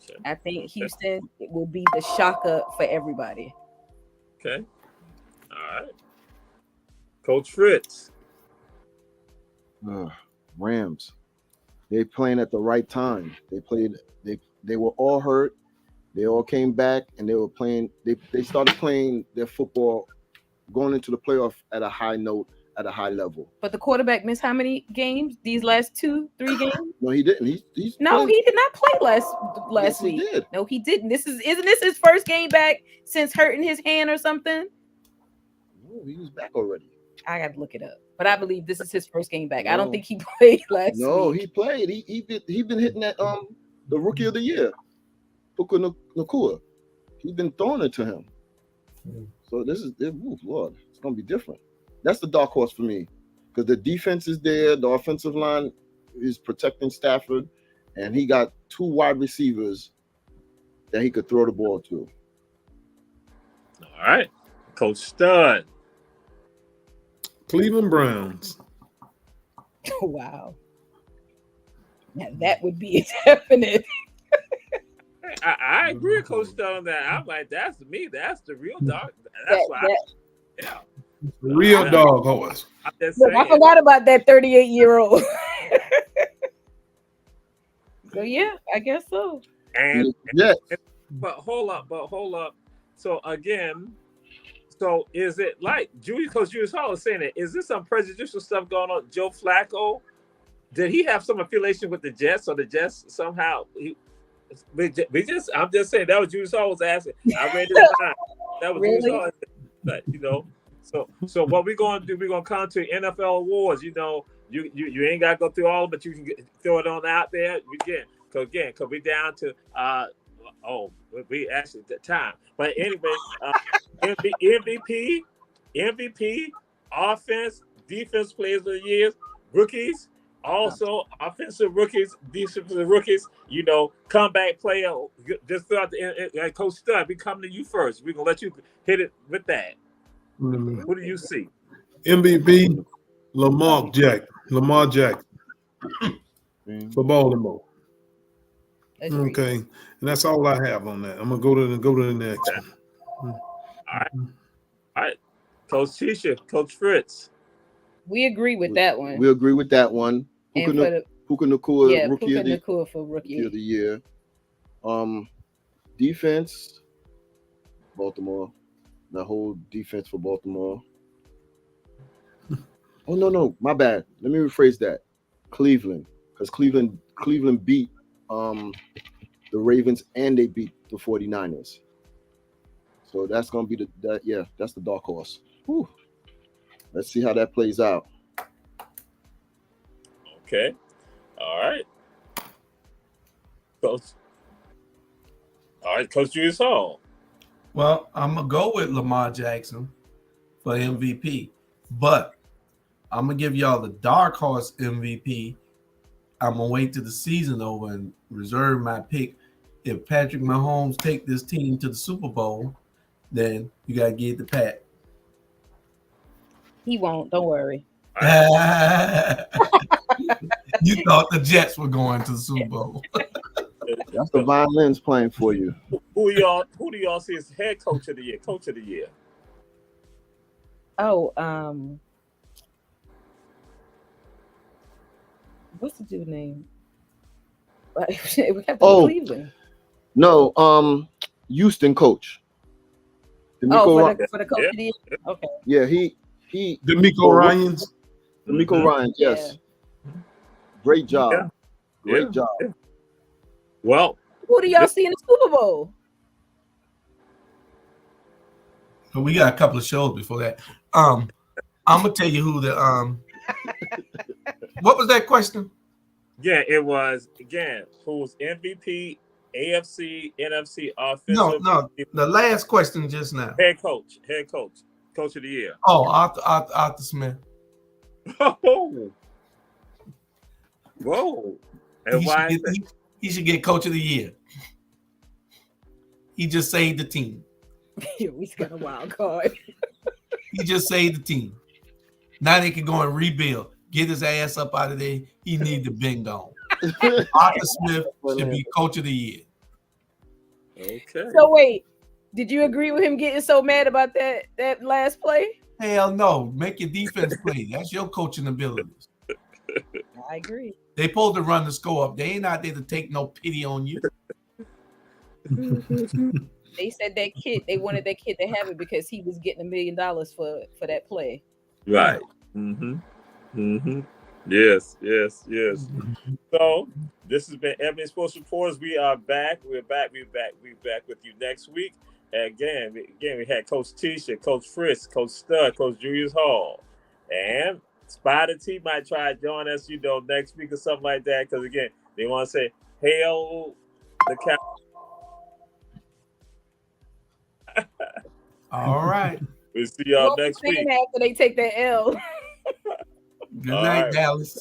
Okay. I think Houston will be the shocker for everybody. Okay. All right. Coach Fritz. Rams. They playing at the right time. They were all hurt. They all came back and they were playing. They started playing their football, going into the playoff at a high note, at a high level. But the quarterback missed how many games? These last 2-3 games? No, he didn't. He's No, playing. he did not play last Yes, week. he did. No, he didn't. Isn't this his first game back since hurting his hand or something? No, he was back already. I got to look it up. But I believe this is his first game back. I No. don't think he played last No, week. he played. He been hitting that the rookie of the year, Puka Nakua. He's been throwing it to him. So this is Lord, it's gonna be different. That's the dark horse for me, because the defense is there, the offensive line is protecting Stafford, and he got 2 wide receivers that he could throw the ball to. All right. Coach Stud. Cleveland Browns. Wow. Now that would be a definite. I agree with Coach Stud on that. I'm like, that's me. That's the real dog. That's why. Yeah. Real dog horse. I'm just Look, I saying. forgot about that 38-year-old. So yeah, I guess so. And Yes. but hold up. So again, so is it like Coach Julius Hall is saying it? Is this some prejudicial stuff going on? Joe Flacco, did he have some affiliation with the Jets, or the Jets somehow? I'm just saying that was Julius Hall was asking. I read it down. That was Really? Julius Hall. But, so what we're going to do? We're going to come to NFL awards. You ain't got to go through all, but you can throw it on out there. Because we're down to we actually the time. But anyway, MVP, offense, defense players of the years, rookies, Also, offensive rookies, defensive rookies, comeback player. Just throughout Coach Stud, we come to you first. We're going to let you hit it with that. Who do you see? MVP, Lamar Jackson for Baltimore. Agreed. Okay, and that's all I have on that. I'm gonna go to the next one. All right. Coach Tisha, Coach Fritz. We agree with that one. We agree with that one. And Puka for Nacua, Puka Nacua for Rookie rookie. of the Year. Defense, Baltimore. The whole defense for Baltimore. Oh no, my bad. Let me rephrase that. Cleveland, because Cleveland beat the Ravens and they beat the 49ers. So that's gonna be that's the dark horse. Whew. Let's see how that plays out. Okay. All right. Coach. All right, Coach Julius Hall. Well, I'm going to go with Lamar Jackson for MVP, but I'm going to give y'all the dark horse MVP. I'm going to wait till the season over and reserve my pick. If Patrick Mahomes take this team to the Super Bowl, then you got to give it to Pat. He won't. Don't worry. You thought the Jets were going to the Super Bowl. That's the violins playing for you. Who do y'all see as head coach of the year? Coach of the year. Oh, what's the dude's name? We have to Cleveland. No, Houston coach. For the coach of the year. Okay. Yeah, he DeMeco Ryans. DeMeco Ryans, yes. Yeah. Great job. Yeah. Great job. Yeah. Well, who do y'all see in the Super Bowl? We got a couple of shows before that. I'm gonna tell you who the What was that question? Yeah, it was again. Who's MVP, AFC, NFC, offensive? No. The last question just now. Head coach, coach of the year. Oh, Arthur Smith. Oh, whoa! And He should get coach of the year. He just saved the team. We got a wild card. He just saved the team. Now they can go and rebuild. Get his ass up out of there. He need the bingo. Arthur Smith should be coach of the year. Okay. So wait, did you agree with him getting so mad about that last play? Hell no. Make your defense play. That's your coaching abilities. I agree. They supposed to run the score up. They ain't out there to take no pity on you. They said that kid, they wanted that kid to have it because he was getting $1 million for that play. Right. Yes. So this has been Ebony Sports Reporters. We are back. We're back with you next week. And again, we had Coach Tisha, Coach Fritz, Coach Stud, Coach Julius Hall, and Spider T might try to join us, next week or something like that. Because again, they want to say, "Hail the Cow." All right. We'll see y'all next week. After they take that L. Good night, Dallas.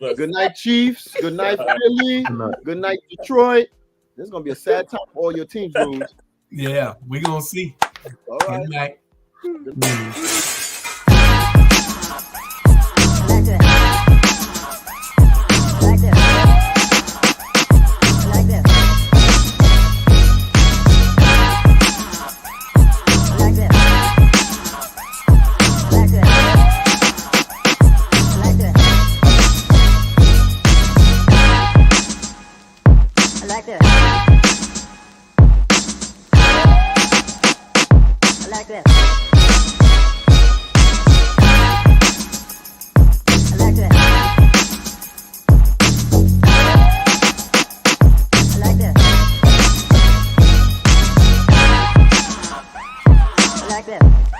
Good night, Chiefs. Good night, Philly. Good night, Detroit. This is gonna be a sad time for all your teams lose. Yeah, we're gonna see. All right. Good night. Good night. Like that.